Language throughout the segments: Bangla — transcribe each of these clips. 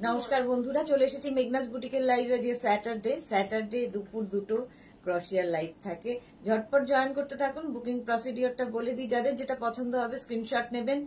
নমস্কার বন্ধুরা, চলে এসেছি মেঘনাস বুটিকের লাইভে। যে স্যাটারডে দুপুর 2টো ক্রশিয়ার লাইভ থাকে। ঝটপট জয়েন করতে থাকুন। বুকিং প্রসিডিওরটা বলে দিই, যাদের যেটা পছন্দ হবে স্ক্রিনশট নেবেন,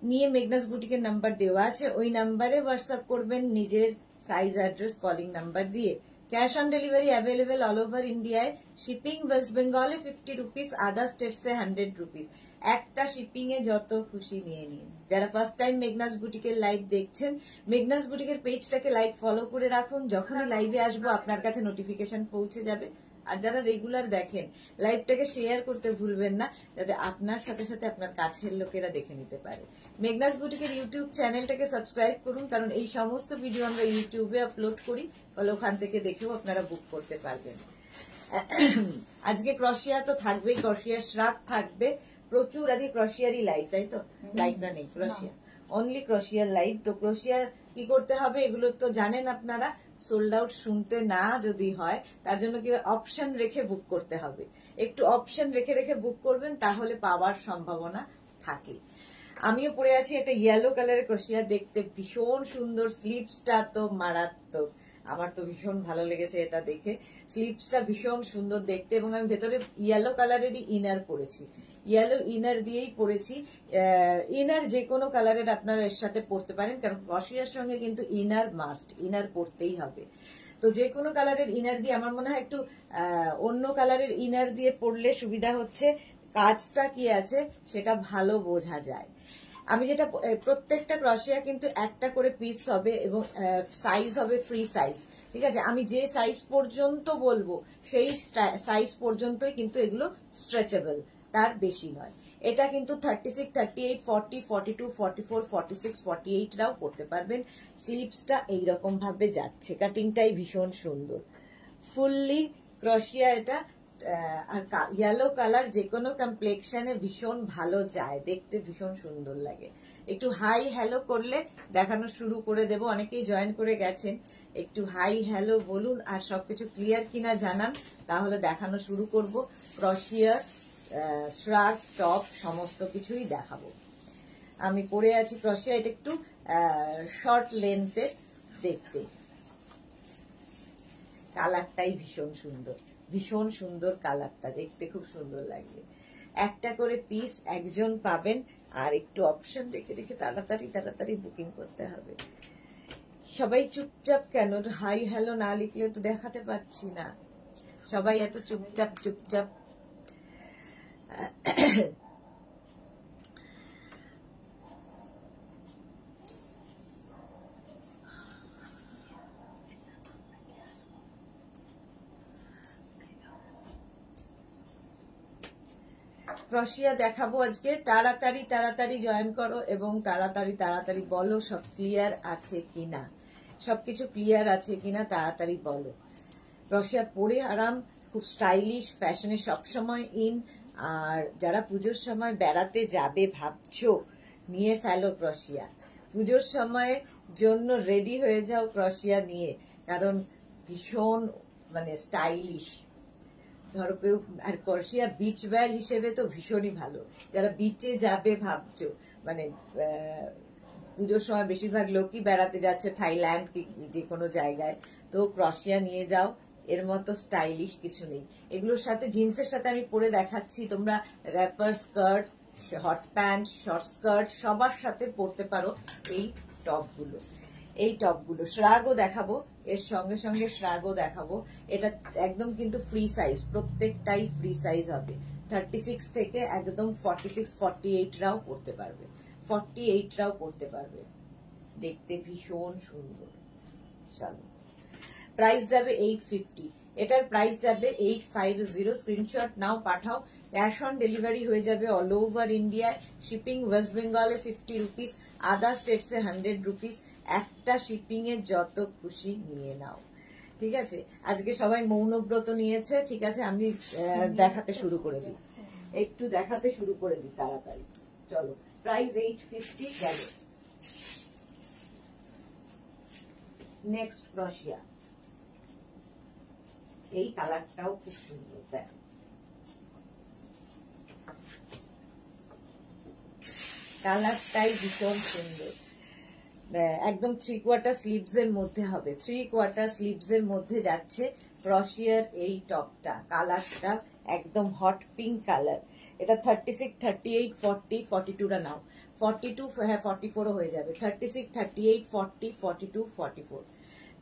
নিয়ে মেঘনাস বুটিকের নাম্বার দেওয়া আছে, ওই নাম্বারে হোয়াটসঅ্যাপ করবেন নিজের সাইজ, অ্যাড্রেস, কলিং নাম্বার দিয়ে। Cash on delivery available all over ইন্ডিয়ায়। শিপিং ওয়েস্ট বেঙ্গলে 50 রুপিস, আদার স্টেটসে 100 রুপিস। একটা শিপিং এ যত খুশি নিয়ে নিন। যারা ফার্স্ট টাইম মেঘনাস বুটিকের লাইভ দেখছেন, মেঘনাস বুটিকের পেজটাকে লাইক ফলো করে রাখুন। যখনই লাইভে আসবো আপনার কাছে নোটিফিকেশন পৌঁছে যাবে। আর যারা রেগুলার দেখেন, লাইভটাকে শেয়ার করতে ভুলবেন না, যাতে আপনার সাথে সাথে আপনার কাছের লোকেরা দেখে নিতে পারে। মেঘনাস বুটিকের ইউটিউব চ্যানেলটাকে সাবস্ক্রাইব করুন, কারণ এই সমস্ত ভিডিও আমরা ইউটিউবে আপলোড করি, ফলে ওখান থেকে দেখেও আপনারা বুক করতে পারবেন। আজকে ক্রশিয়া তো থাকবেই, ক্রশিয়ার শ্রাগ থাকবে প্রচুর। আজকে ক্রশিয়ারই লাইভ, তাই তো? লাইভ না নেই, ক্রশিয়া, অনলি ক্রশিয়ার লাইভ। তো ক্রশিয়া কি করতে হবে এগুলো তো জানেন আপনারা। সোল্ড আউট শুনতে না যদি হয়, তার জন্য কি অপশন রেখে বুক করতে হবে। একটু অপশন রেখে রেখে বুক করবেন, তাহলে পাওয়ার সম্ভাবনা থাকে। আমিও পরে আছি একটা ইয়েলো কালারের ক্রশিয়া, দেখতে ভীষণ সুন্দর। স্লিভসটা তো মারাত্মক, আমার তো ভীষণ ভালো লেগেছে এটা দেখে। স্লিভসটা ভীষণ সুন্দর দেখতে, এবং আমি ভেতরে ইয়েলো কালারেরই ইনার পরেছি, ইয়েলো ইনার দিয়েই পরেছি। ইনার যে কোনো কালারের আপনারা এর সাথে পরতে পারেন, কারণ ক্রশিয়ার সঙ্গে কিন্তু ইনার মাস্ট, ইনার পরতেই হবে। তো যে কোনো কালারের ইনার দিয়ে, আমার মনে হয় একটু অন্য কালারের ইনার দিয়ে পরলে সুবিধা হচ্ছে, কাজটা কি আছে সেটা ভালো বোঝা যায়। আমি যেটা, প্রত্যেকটা ক্রশিয়া কিন্তু একটা করে পিস হবে, এবং সাইজ হবে ফ্রি সাইজ, ঠিক আছে? আমি যে সাইজ পর্যন্ত বলবো সেই সাইজ পর্যন্তই কিন্তু এগুলো স্ট্রেচেবল, তার বেশি নয়। এটা কিন্তু 36, 38, 40, 42, 44, 46, 48 রাও করতে পারবেন। স্লিভসটা এইরকম ভাবে যাচ্ছে, কাটিংটাই ভীষণ সুন্দর, ফুললি ক্রশিয়া এটা। আর ইয়েলো কালার যে কোনো কমপ্লেক্সনে ভীষণ ভালো যায়, দেখতে ভীষণ সুন্দর লাগে। একটু হাই হ্যালো করলে দেখানো শুরু করে দেব। অনেকেই জয়েন করে গেছেন, একটু হাই হ্যালো বলুন আর সবকিছু ক্লিয়ার কিনা জানান, তাহলে দেখানো শুরু করব। ক্রশিয়া, শ্রাগ, টপ সমস্ত কিছুই দেখাবো। আমি পরে আছি ক্রশিয়া, এটা একটু শর্ট লেন্থের দেখতে। কালারটাই ভীষণ সুন্দর, ভীষণ সুন্দর কালারটা, দেখতে খুব সুন্দর লাগবে। একটা করে পিস একজন পাবেন, আর একটু অপশন রেখে রেখে তাড়াতাড়ি তাড়াতাড়ি বুকিং করতে হবে। সবাই চুপচাপ কেন? হাই হ্যালো না লিখলে তো দেখাতে পাচ্ছি না, সবাই এত চুপচাপ চুপচাপ। ক্রশিয়া দেখাবো আজকে। তাড়াতাড়ি তাড়াতাড়ি জয়েন করো, এবং তাড়াতাড়ি তাড়াতাড়ি বলো সব ক্লিয়ার আছে কিনা, সবকিছু ক্লিয়ার আছে কিনা তাড়াতাড়ি বলো। ক্রশিয়া পরে আরাম, খুব স্টাইলিশ, ফ্যাশনে সবসময় ইন। আর যারা পুজোর সময় বেড়াতে যাবে ভাবছো, নিয়ে ফেলো ক্রশিয়া। পুজোর সময় জন্য রেডি হয়ে যাও ক্রশিয়া নিয়ে, কারণ ভীষণ মানে স্টাইলিশ। ধরো কেউ, আর ক্রশিয়া বিচ ওয়্যার হিসেবে তো ভীষণই ভালো। যারা বিচে যাবে ভাবছো, মানে পুজোর সময় বেশিরভাগ লোকই বেড়াতে যাচ্ছে থাইল্যান্ড কি যে কোনো জায়গায়, তো ক্রশিয়া নিয়ে যাও, এর মতো স্টাইলিশ কিছু নেই। এগুলোর সাথে জিন্সের সাথে আমি পরে দেখাচ্ছি, তোমরা wrapper, skirt, hot pant, short skirt সবার সাথে পরতে পারো এই টপগুলো। এই টপগুলো শ্রাগও দেখাবো, এর সঙ্গে সঙ্গে শ্রাগও দেখাবো। এটা একদম কিন্তু ফ্রি সাইজ, প্রত্যেকটাই ফ্রি সাইজ হবে। 36 থেকে একদম 46, 48 রাও পরতে পারবে, 48 রাও পরতে পারবে। দেখতে ভীষণ সুন্দর। চলো, প্রাইস যাবে 850, এটার প্রাইস যাবে 850। Screenshot now, Pathao. Cash on delivery হয়ে যাবে অল ওভার ইন্ডিয়ায়। শিপিং ওয়েস্ট বেঙ্গলে 50 রুপিস, আদার স্টেটসে 100 রুপিস। একটা শিপিং এ যত খুশি নিয়ে নাও, ঠিক আছে? আজকে সবাই মৌনব্রত নিয়েছে, ঠিক আছে? আমি দেখাতে শুরু করে দিই, একটু দেখাতে শুরু করে দিই তাড়াতাড়ি। চলো, প্রাইস 850 গেল। নেক্সট ক্রশিয়া, এই কালারটাও খুব সুন্দর, দেখো কালারটাই ভীষণ সুন্দর। একদম 3/4 স্লিভস এর মধ্যে হবে, 3/4 স্লিভস এর মধ্যে যাচ্ছে ক্রশিয়ার এই টপটা। কালারটা একদম হট পিঙ্ক কালার। এটা 36, 38, 40, 42টা নাও, 42, হ্যাঁ 44ও হয়ে যাবে, 36, 38, 40, 42, 44।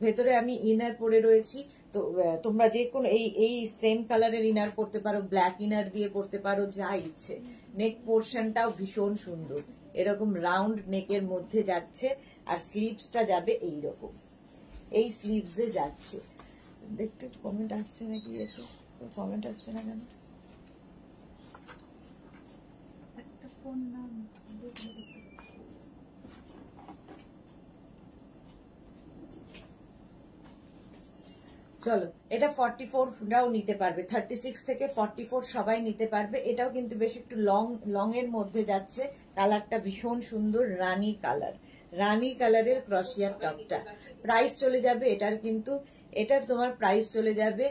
ভেতরে আমি ইনার পরে রয়েছি। তো তোমরা যে কোনো এই সেম কালারের ইনার পরতে পারো, ব্ল্যাক ইনার দিয়ে পরতে পারো, যা ইচ্ছে। নেক পোর্শনটাও ভীষণ সুন্দর, এরকম রাউন্ড নেকের মধ্যে যাচ্ছে, আর স্লিভসটা যাবে এইরকম, এই স্লিভসে যাচ্ছে। দেখতে কমেন্ট আসছে নাকি? একটু কমেন্ট আসছে না কেন? একটা ফোন নাম চলো, এটা 44টাও নিতে পারবে, 36 থেকে 44 সবাই নিতে পারবে। এটাও কিন্তু বেশ একটু লং এর মধ্যে যাচ্ছে, কালারটা ভীষণ সুন্দর, রানী কালার, রানী কালারের ক্রশিয়ার টপটা। প্রাইস চলে যাবে এটার, কিন্তু এটার তোমার প্রাইস চলে যাবে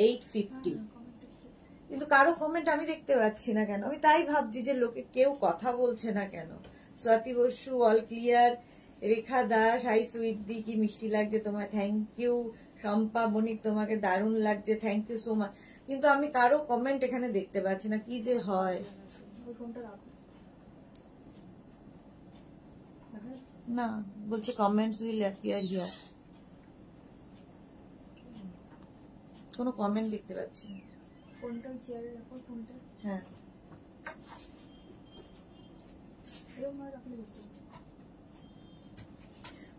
850। কিন্তু কারো কমেন্ট আমি দেখতে পাচ্ছি না কেন? আমি তাই ভাবছি যে লোকে কেউ কথা বলছে না কেন। Swati Basu, all clear. Rekha Das, hi sweet দি, কি মিষ্টি লাগছে তোমায়, থ্যাংক ইউ। শম্পা বণিক, তোমাকে দারুণ লাগছে, থ্যাংক ইউ সো মাচ। কিন্তু আমি কারো কমেন্ট এখানে দেখতে পাচ্ছি না, কি যে হয়। না, বলছে কমেন্টস উইল অ্যাপিয়ার হিয়ার। কোনো কমেন্ট দেখতে পাচ্ছি না। ফোনটা চেয়ারে রাখো, ফোনটা। হ্যাঁ,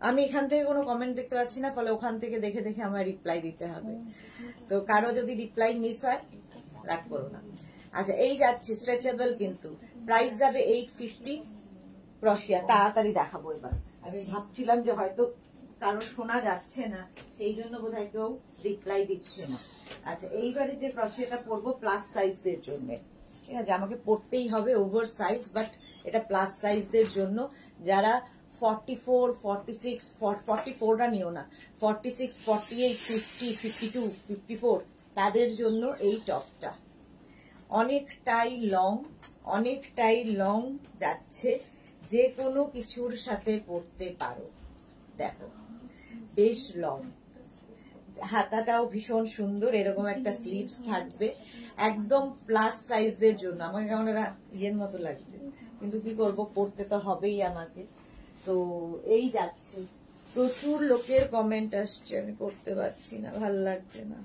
আমি এখান থেকে কোনো কমেন্ট দেখতে পাচ্ছি না, ফলে ওখান থেকে দেখে দেখে আমার রিপ্লাই দিতে হবে। তো কারো যদি রিপ্লাই মিস হয় রাগ করো না। আচ্ছা, এই যাচ্ছে স্ট্রেচেবল, কিন্তু প্রাইস যাবে 850। ক্রশিয়া তাড়াতাড়ি দেখাবো এবার। আমি ভাবছিলাম যে হয়তো কারো শোনা যাচ্ছে না, সেই জন্য বোধহয় কেউ রিপ্লাই দিচ্ছে না। আচ্ছা, এইবারে যে ক্রশিয়াটা পরবো প্লাস সাইজদের জন্য, ঠিক আছে? আমাকে পরতেই হবে ওভার সাইজ, বাট এটা প্লাস সাইজদের জন্য, যারা 44, 46, 44টা নিও না, 46, 48, 50, 52, 54 তাদের জন্য এই টপটা। অনেকটাই লং যাচ্ছে, যে কোনো কিছুর সাথে পরতে পারো। দেখো বেশ লং, হাতাটাও ভীষণ সুন্দর, এরকম একটা স্লিভস থাকবে, একদম প্লাস সাইজের জন্য। আমাকে কেমন ইয়ের মতো লাগছে, কিন্তু কি করব, পড়তে তো হবেই আমাকে। তো এই যাচ্ছে, প্রচুর লোকের কমেন্ট আসছে, আমি পড়তে পারছি না, ভাল লাগছে না।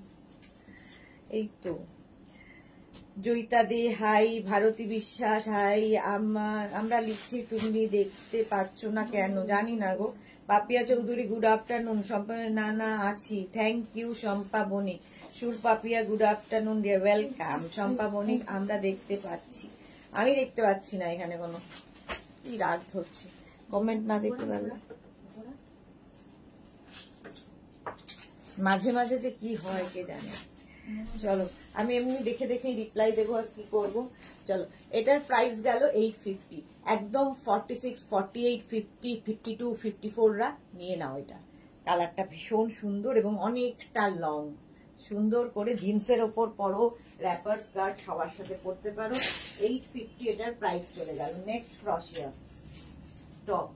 এই তো জয়িতা দে হাই, ভারতী বিশ্বাস হাই। আমরা লিখছি, তুমি দেখতে পাচ্ছ না কেন জানি না গো। Papiya Chowdhury, good afternoon. না আছি, থ্যাংক ইউ। শম্পা বণিক, সুর Papiya, good afternoon dear, welcome. Shampa Banik, আমরা দেখতে পাচ্ছি, আমি দেখতে পাচ্ছি না এখানে কোনো, কি রাগ হচ্ছে কমেন্ট না দেখতে পারলে। মাঝে মাঝে যে কি হয় কে জানে। চলো, আমি এমনি দেখে দেখেই রিপ্লাই দেবো, আর কি করবো। চলো, এটার প্রাইস গেল 850। একদম 46, 48, 50, 52, 54রা নিয়ে নাও। এটা কালারটা ভীষণ সুন্দর এবং অনেকটা লং, সুন্দর করে জিন্সের ওপর পরো, র্যাপার স্কার্ট সবার সাথে পরতে পারো। 850 এটার প্রাইস চলে গেল। নেক্সট ক্রশিয়া টপ,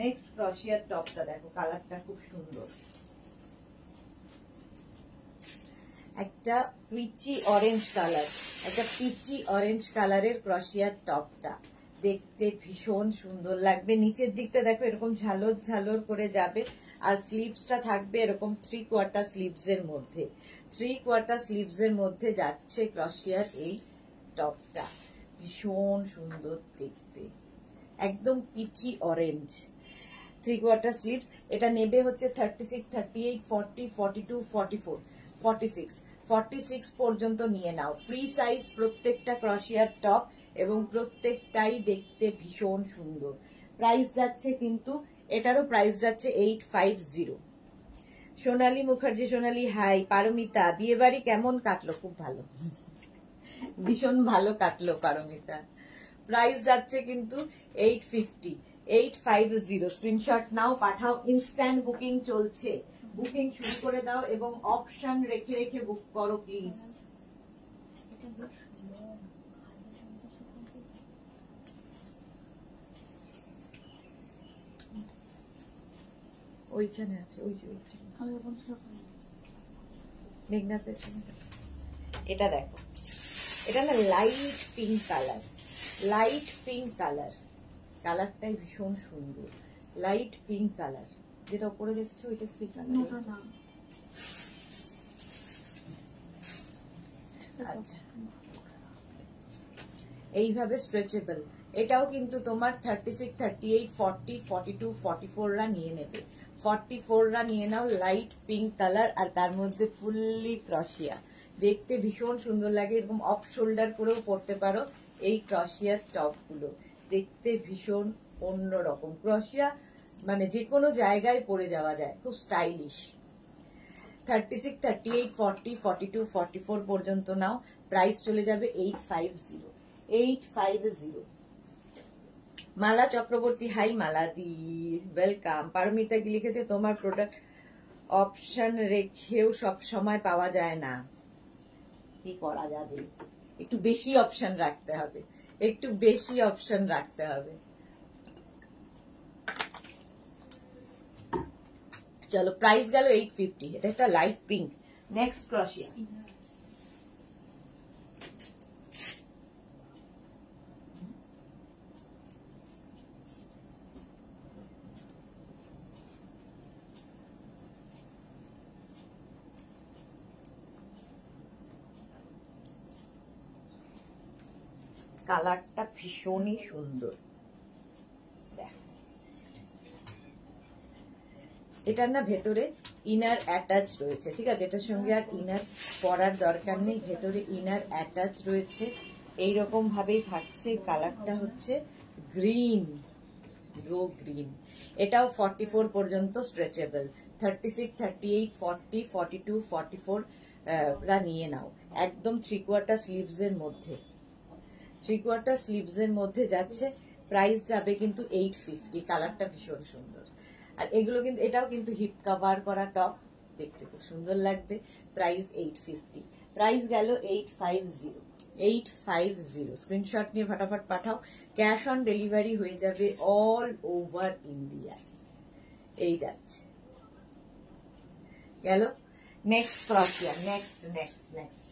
নেক্সট ক্রশিয়ার টপটা দেখো, কালারটা খুব সুন্দর, একটা পিচি অরেঞ্জ কালার, একটা পিচি অরেঞ্জ কালারের ক্রশিয়ার টপটা দেখতে ভীষণ সুন্দর লাগবে। নিচের দিকটা দেখো এরকম ঝালর ঝালর করে যাবে, আর স্লিভসটা থাকবে এরকম 3/4 স্লিভসের মধ্যে, 3/4 স্লিভসের মধ্যে যাচ্ছে ক্রশিয়ার এই টপটা, ভীষণ সুন্দর দেখতে, একদম পিচি অরেঞ্জ, 3/4 স্লিভস। এটা নেবে হচ্ছে 36, 38, 40, 42, 44, 46 পর্যন্ত নিয়ে নাও। ফ্রি সাইজ প্রত্যেকটা ক্রশিয়ার টপ, এবং প্রত্যেকটাই দেখতে ভীষণ সুন্দর। প্রাইস যাচ্ছে কিন্তু, এটারও প্রাইস যাচ্ছে 850। সোনালী মুখার্জি, সোনালী হাই। পারমিতা, বিয়ে বাড়ি কেমন কাটলো? খুব ভালো, ভীষণ ভালো কাটলো পারমিতা। প্রাইস যাচ্ছে কিন্তু 850, 850। স্ক্রিনশট নাও, পাঠাও, ইনস্ট্যান্ট বুকিং চলছে, বুকিং শুরু করে দাও এবং অপশন রেখে রেখে বুক করো প্লিজ। ওইখানে আছে, মেঘনার পেছনে। এটা দেখো, এটা না light pink colour, light pink colour, কালারটাই ভীষণ সুন্দর, লাইট পিঙ্ক কালার। যেটা উপরে দেখছো ওইটা কি কালার? আচ্ছা, এইভাবে স্ট্রেচেবল। এটাও কিন্তু তোমার 36, 38, 40, 42, 44 রা নিয়ে নেবে। 44 রা নিয়ে নাও, লাইট পিঙ্ক কালার, আর তার মধ্যে ফুললি ক্রশিয়া, দেখতে ভীষণ সুন্দর লাগে। এরকম অফ শোল্ডার করেও পরতে পারো এই ক্রশিয়ার টপ গুলো, দেখতে ভীষণ অন্যরকম। ক্রশিয়া মানে যে কোনো জায়গায় পরে যাওয়া যায়, খুব স্টাইলিশ। 36, 38, 40, 42, 44 পর্যন্ত নাও, প্রাইস চলে যাবে 850, 850। মালা চক্রবর্তী, হাই মালাদি, ওয়েলকাম। পারমিতা কি লিখেছে, তোমার প্রোডাক্ট অপশন রেখেও সব সময় পাওয়া যায় না, কি করা যাবে? একটু বেশি অপশন রাখতে হবে, একটু বেশি অপশন রাখতে হবে। চলো, প্রাইস গেল 850। এটা একটা লাইট পিঙ্ক। নেক্সট ক্রশিয়া। কালারটা ভীষণই সুন্দর, এটার না ভেতরে ইনার অ্যাটাচ রয়েছে, ঠিক আছে? এটার সঙ্গে আর ইনার পরার দরকার নেই, ভেতরে ইনার অ্যাটাচ রয়েছে। এইরকম ভাবেই থাকছে। কালারটা হচ্ছে গ্রিন, গ্লো গ্রিন। এটাও 44 পর্যন্ত স্ট্রেচেবল। 36, 38, 40, 42, 44 রা নিয়ে নাও। একদম 3/4 স্লিভস এর মধ্যে, 3/4 স্লিভস এর মধ্যে যাচ্ছে। প্রাইস যাবে কিন্তু 850। কালারটা ভীষণ সুন্দর। আর এগুলো কিন্তু, এটাও কিন্তু হিপ কভার করা টপ, দেখতে খুব সুন্দর লাগবে। প্রাইস 850। প্রাইস গেল 850, 850। স্ক্রিনশট নিয়ে ফটাফট পাঠাও। ক্যাশ অন ডেলিভারি হয়ে যাবে অল ওভার ইন্ডিয়া। এই যাচ্ছে, গেল। Next Croatia, next next next.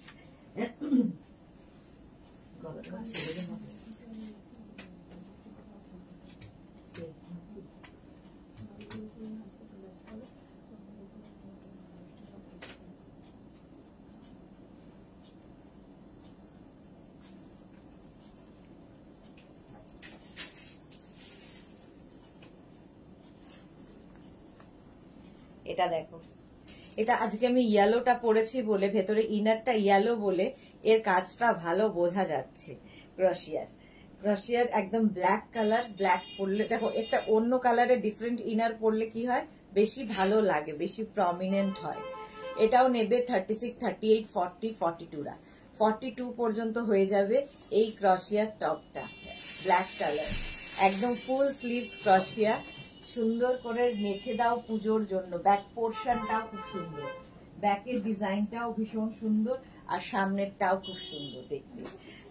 এটা দেখো, এটা আজকে আমি ইয়েলোটা পরেছি বলে, ভেতরে ইনারটা ইয়েলো বলে এর কাজটা ভালো বোঝা যাচ্ছে। ক্রশিয়ার, ক্রশিয়ার একদম ব্ল্যাক কালার। ব্ল্যাক পরলে দেখো, একটা অন্য কালারের ডিফারেন্ট ইনার পরলে কি হয়, বেশি ভালো লাগে, বেশি প্রমিনেন্ট হয়। এটাও নেবে 36, 38, 40, 42 রা। 42 পর্যন্ত হয়ে যাবে এই ক্রশিয়ার টপটা, ব্ল্যাক কালার, একদম ফুল স্লিভস ক্রশিয়া। সুন্দর করে মেখে দাও পুজোর জন্য। ব্যাক পোর্শনটাও খুব সুন্দর, ব্যাকের ডিজাইনটাও ভীষণ সুন্দর, আর সামনেরটাও খুব সুন্দর দেখতে।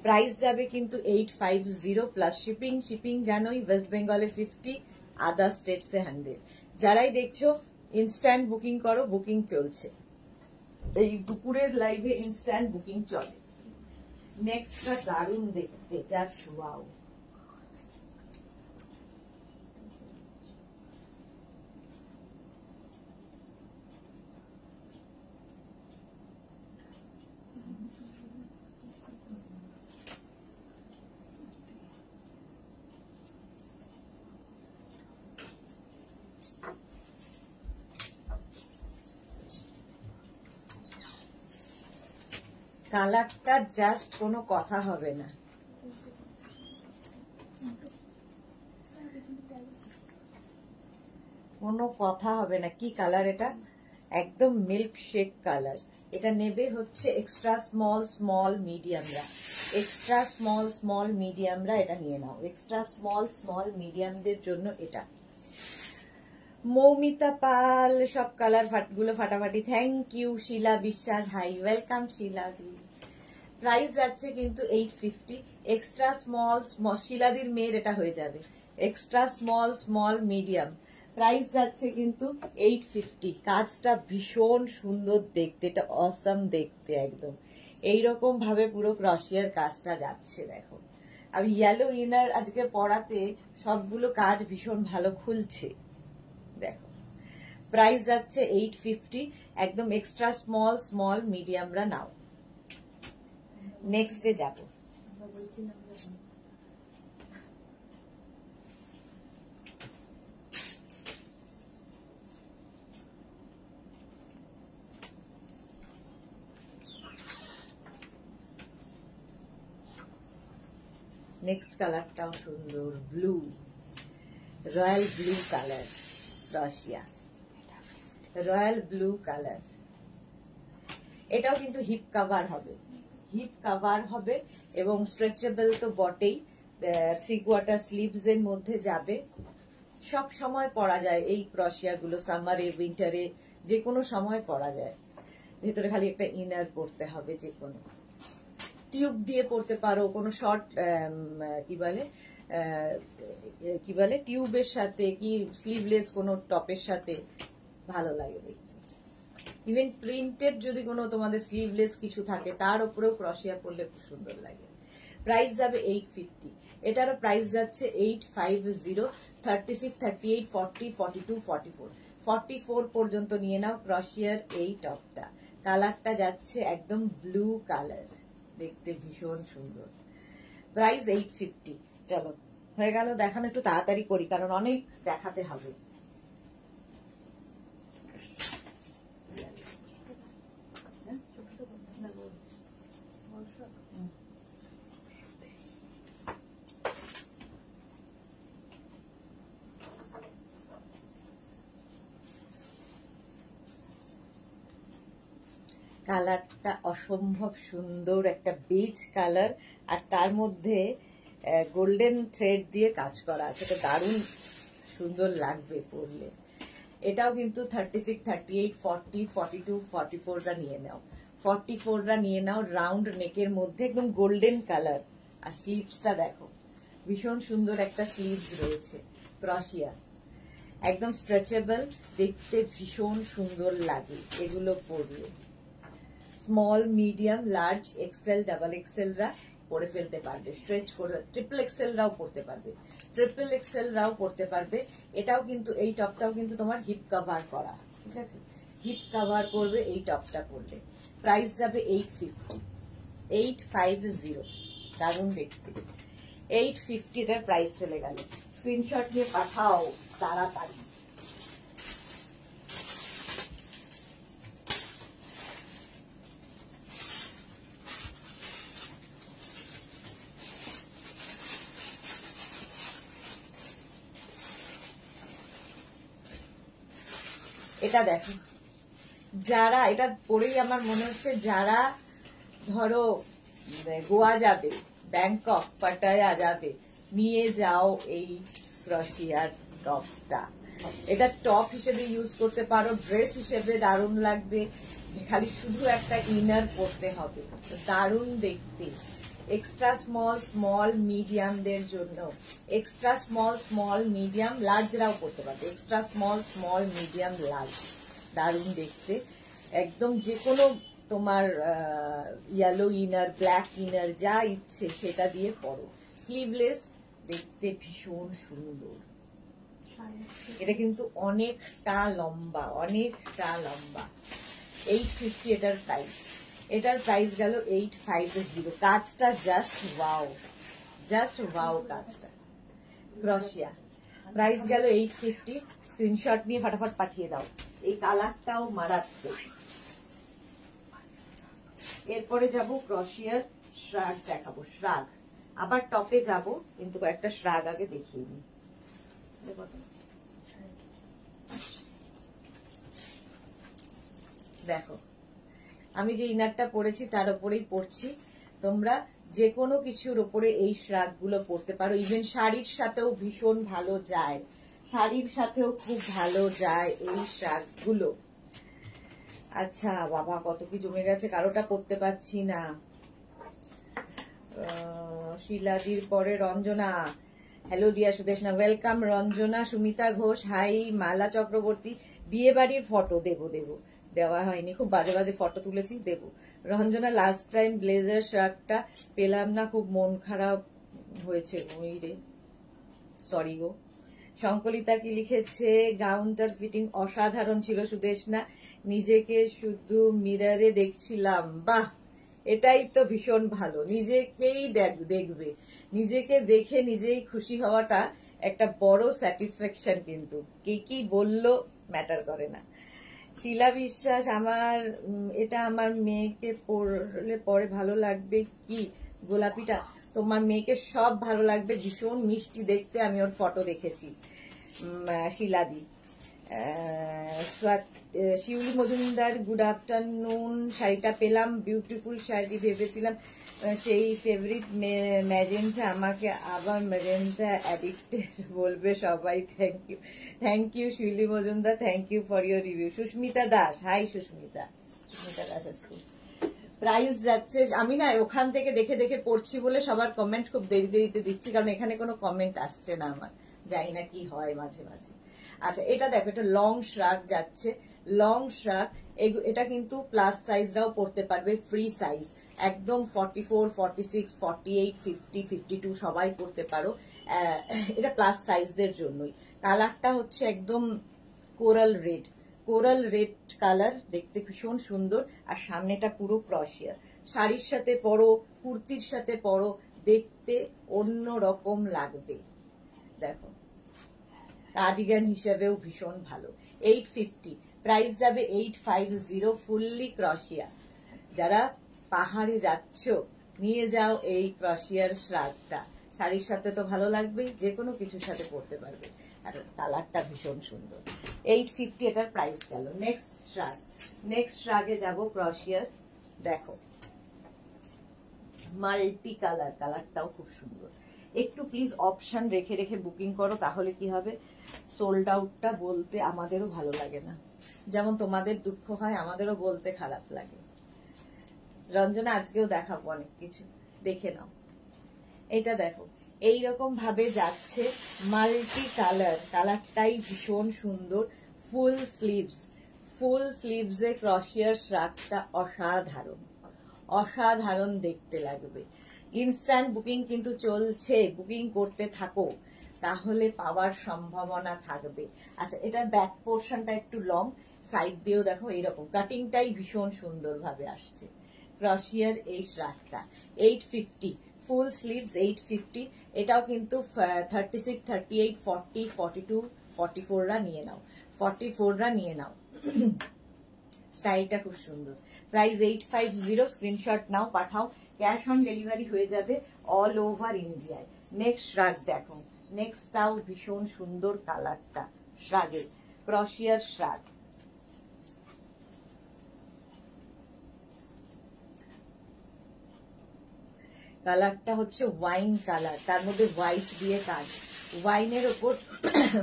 প্রাইস যাবে কিন্তু 850 প্লাস শিপিং। শিপিং জানোই, ওয়েস্ট বেঙ্গলে 50, আদার স্টেটসে 100। যারাই দেখছো ইনস্ট্যান্ট বুকিং করো, বুকিং চলছে। এই দুপুরের লাইভে ইনস্ট্যান্ট বুকিং চলে। নেক্সটটা দারুণ দেখতে, জাস্ট ওয়াও। কালারটা জাস্ট কোনো কথা হবে না, কোনো কথা হবে না। কি কালার এটা, একদম মিল্ক শেক কালার। এটা নেবে হচ্ছে এক্সট্রা স্মল স্মল মিডিয়ামরা, এক্সট্রা স্মল স্মল মিডিয়ামরা এটা নিয়ে নাও। এক্সট্রা স্মল স্মল মিডিয়ামদের জন্য এটা। মৌমিতা পাল, সব কালার গুলো ফাটাফাটি। Thank you. Sheela Biswas, hi, welcome Sheela দি। প্রাইস যাচ্ছে কিন্তু 850। এক্সট্রা স্মল স্মল, শিলাদির মেয়ের এটা হয়ে যাবে। Extra small small medium, price যাচ্ছে কিন্তু 850। কাজটা ভীষণ সুন্দর দেখতে, এটা অসাম দেখতে একদম। এইরকম ভাবে পুরো ক্রশিয়ার কাজটা যাচ্ছে দেখো। আর ইয়েলো ইনার আজকে পরাতে সবগুলো কাজ ভীষণ ভালো খুলছে দেখো। প্রাইস যাচ্ছে 850, একদম এক্সট্রা স্মল স্মল মিডিয়ামরা নাও। নেক্সটে যাব। নেক্সট কালারটাও সুন্দর, ব্লু, রয়্যাল ব্লু কালার, ক্রশিয়া রয়্যাল ব্লু কালার। এটাও কিন্তু হিপ কাভার হবে, হিপ কাভার হবে এবং স্ট্রেচেবল তো বটেই। 3/4 স্লিভস এর মধ্যে যাবে, সব সময় পরা যায় এই ক্রশিয়া গুলো, সামারে উইন্টারে যে কোনো সময় পরা যায়। ভেতরে খালি একটা ইনার পরতে হবে, যে কোনো টিউব দিয়ে পরতে পারো, কোনো শর্ট কি বলে টিউবের সাথে, কি স্লিভলেস কোনো টপের সাথে ভালো লাগে দেখতে। ইভেন প্রিন্টেড যদি কোনো তোমাদের স্লিভলেস কিছু থাকে তার উপরেও ক্রশিয়া পরলে খুব সুন্দর লাগে। প্রাইস যাবে 850। এটারও প্রাইস যাচ্ছে 850। 36, 38, 40, 42, 44, 44 পর্যন্ত নিয়ে নাও ক্রশিয়ার এই টপটা। কালারটা যাচ্ছে একদম ব্লু কালার, দেখতে ভীষণ সুন্দর। প্রাইস 850। চলো হয়ে গেল দেখানো, একটু তাড়াতাড়ি করি কারণ অনেক দেখাতে হবে। কালারটা অসম্ভব সুন্দর, একটা বেজ কালার, আর তার মধ্যে গোল্ডেন থ্রেড দিয়ে কাজ করা আছে, এটা দারুণ সুন্দর লাগবে পরলে। এটাও কিন্তু 36, 38, 40, 42, 44টা নিয়ে নাও। 44টা নিয়ে নাও, রাউন্ড নেকের মধ্যে একদম গোল্ডেন কালার। আর স্লিভসটা দেখো, ভীষণ সুন্দর একটা স্লিভস রয়েছে ক্রশিয়া, একদম স্ট্রেচেবল, দেখতে ভীষণ সুন্দর লাগে এগুলো পরলে। Small, medium, large, XL, double এক্সেলরা পরে ফেলতে পারবে, স্ট্রেচ করে। ট্রিপল এক্সেলরাও পরতে পারবে, ট্রিপল এক্সেলরাও পরতে পারবে। এটাও কিন্তু, এই টপটাও কিন্তু তোমার হিপ কভার করা, ঠিক আছে, হিপ কভার করবে এই টপটা পরলে। প্রাইস যাবে 850, 850, দারুণ দেখতে। 850 এটার প্রাইস চলে গেল। স্ক্রিনশট নিয়ে পাঠাও তাড়াতাড়ি। এটা দেখো, যারা এটা পরেই আমার মনে হচ্ছে যারা ধরো গোয়া যাবে, ব্যাংকক, পাটায়া যাবে, নিয়ে যাও এই ক্রশিয়ার টপটা। এটা টপ হিসেবে ইউজ করতে পারো, ড্রেস হিসেবে দারুণ লাগবে। খালি শুধু একটা ইনার পরতে হবে, দারুণ দেখতে। এক্সট্রা স্মল স্মল মিডিয়ামদের জন্য, এক্সট্রা স্মল স্মল মিডিয়াম লার্জরাও করতে পারবে, extra small small medium large, দারুণ দেখতে একদম। যে কোনো তোমার ইয়েলো ইনার, ব্ল্যাক ইনার, যা ইচ্ছে সেটা দিয়ে পরো। স্লিভলেস, দেখতে ভীষণ সুন্দর। এটা কিন্তু অনেকটা লম্বা, অনেকটা লম্বা। 850 এটার প্রাইস। এটার প্রাইস গেল 850। কাজটা জাস্ট ওয়াও, জাস্ট ওয়াও কাজটা। ক্রশিয়া, প্রাইস গেল 850। স্ক্রিনশট নিয়ে ফটাফট পাঠিয়ে দাও। এই কালারটাও মারাত্মক। এরপরে যাব ক্রশিয়ার শ্রাগ দেখাবো, শ্রাগ। আবার টপে যাব, কিন্তু কয়েকটা শ্রাগ আগে দেখিয়ে নিই। দেখো, আমি যে ইনারটা পরেছি তার উপরেই পরছি। তোমরা যে কোনো কিছুর উপরে এই শ্রাগ গুলো পরতে পারো, ইভেন শাড়ির সাথেও ভীষণ ভালো যায়, শাড়ির সাথেও খুব ভালো যায় এই শ্রাগ গুলো। আচ্ছা বাবা, কত কি জমে গেছে, কারোটা করতে পারছি না। শিলাদির পরে Ranjana, hello Riya Sudeshna, welcome. Ranjana Sumita Ghosh, hi. Mala Chakraborty, বিয়ে বাড়ির ফটো দেওয়া হয়নি, খুব বাজে বাজে ফটো তুলেছি, দেব। রঞ্জনা, লাস্ট টাইম ব্লেজার শার্টটা পেলাম না, খুব মন খারাপ হয়েছে, ওই রে, সরি গো। শঙ্কলিতা কি লিখেছে, গাউনটার ফিটিং অসাধারণ ছিল সুদেশনা, নিজেকে শুধু মিররে দেখছিলাম। বাহ, এটাই তো ভীষণ ভালো, নিজেকেই দেখবে, নিজেকে দেখে নিজেই খুশি হওয়াটা একটা বড় স্যাটিসফ্যাকশন, কিন্তু কে কি বললো ম্যাটার করে না। শিলা বিশ্বাস, এটা আমার মেয়েকে পরলে পরে ভালো লাগবে কি? গোলাপিটা তোমার মেয়েকে সব ভালো লাগবে, ভীষণ মিষ্টি দেখতে, আমি ওর ফটো দেখেছি। শিলাদি। শিউলি মজুমদার, গুড আফটারনুন। শাড়িটা পেলাম, বিউটিফুল শাড়ি, ভেবেছিলাম সেই ফেভারিট ম্যাজেন্টা, আমাকে আবার ম্যাজেন্টা অ্যাডিক্টেড বলবে সবাই। Thank you Shiuli Majumdar, thank you for your review. Susmita Das, hi Susmita Das আজকে। প্রাইস যাচ্ছে, আমি না ওখান থেকে দেখে দেখে পড়ছি বলে সবার কমেন্ট খুব দেরিতে দিচ্ছি, কারণ এখানে কোনো কমেন্ট আসছে না আমার, জানি না কি হয় মাঝে মাঝে। আচ্ছা, এটা দেখো, এটা লং শ্রাগ যাচ্ছে, লং শ্রাগ, এটা কিন্তু প্লাস সাইজরাও পড়তে পারবে, ফ্রি সাইজ একদম, 44, 46, 48, 50, 52 সবাই পড়তে পারো, এটা প্লাস সাইজদের জন্যই। কালারটা হচ্ছে একদম কোরাল রেড কালার, দেখতে ভীষণ সুন্দর, আর সামনেটা পুরো ক্রশিয়া। শাড়ির সাথে পরো, কুর্তির সাথে পরো, দেখতে অন্য রকম লাগবে। দেখো, কার্ডিগান হিসেবেও ভীষণ ভালো। 850, প্রাইস যাবে 850, ফুললি ক্রশিয়া। যারা পাহাড়ে যাচ্ছ, নিয়ে যাও এই ক্রশিয়ার শ্রাগটা, শাড়ির সাথে তো ভালো লাগবেই, যে কোনো কিছুর সাথে পরতে পারবে, আর কালারটা ভীষণ সুন্দর। 850 এটার প্রাইস গেল। নেক্সট শ্রাগে যাব ক্রশিয়ার। দেখো, মাল্টি কালারটাও খুব সুন্দর। একটু প্লিজ অপশন রেখে রেখে বুকিং করো, তাহলে কি হবে, সোল্ড আউটটা বলতে আমাদেরও ভালো লাগে না, যেমন তোমাদের দুঃখ হয়, আমাদেরও বলতে খারাপ লাগে। রঞ্জনা, আজকেও দেখাবো অনেক কিছু, দেখে নাও। এটা দেখো, এইরকম ভাবে যাচ্ছে, মাল্টি কালারটাই ভীষণ সুন্দর, ফুল স্লিভসে ক্রশিয়ার শ্রাগটা অসাধারণ দেখতে লাগবে। ইনস্ট্যান্ট বুকিং কিন্তু চলছে, বুকিং করতে থাকো, তাহলে পাওয়ার সম্ভাবনা থাকবে। আচ্ছা, এটার ব্যাক পোর্শনটা একটু লং, সাইড দিয়েও দেখো এইরকম কাটিংটাই ভীষণ সুন্দর ভাবে আসছে। ক্রশিয়ার এই শ্রাগটা 850, ফুল স্লিভস 850, এটাও কিন্তু 36, 38, 40, 42, 44রা নিয়ে নাও, 44রা নিয়ে নাও। স্টাইলটা খুব সুন্দর। Price 850, screenshot now, Pathao, cash on delivery হয়ে যাবে অল ওভার ইন্ডিয়ায়। নেক্সট শ্রাগ দেখো, নেক্সটটাও ভীষণ সুন্দর কালারটা, শ্রাগের, ক্রশিয়ার শ্রাগ। কালারটা হচ্ছে ওয়াইন কালার, তার মধ্যে হোয়াইট দিয়ে কাজ, ওয়াইনের ওপর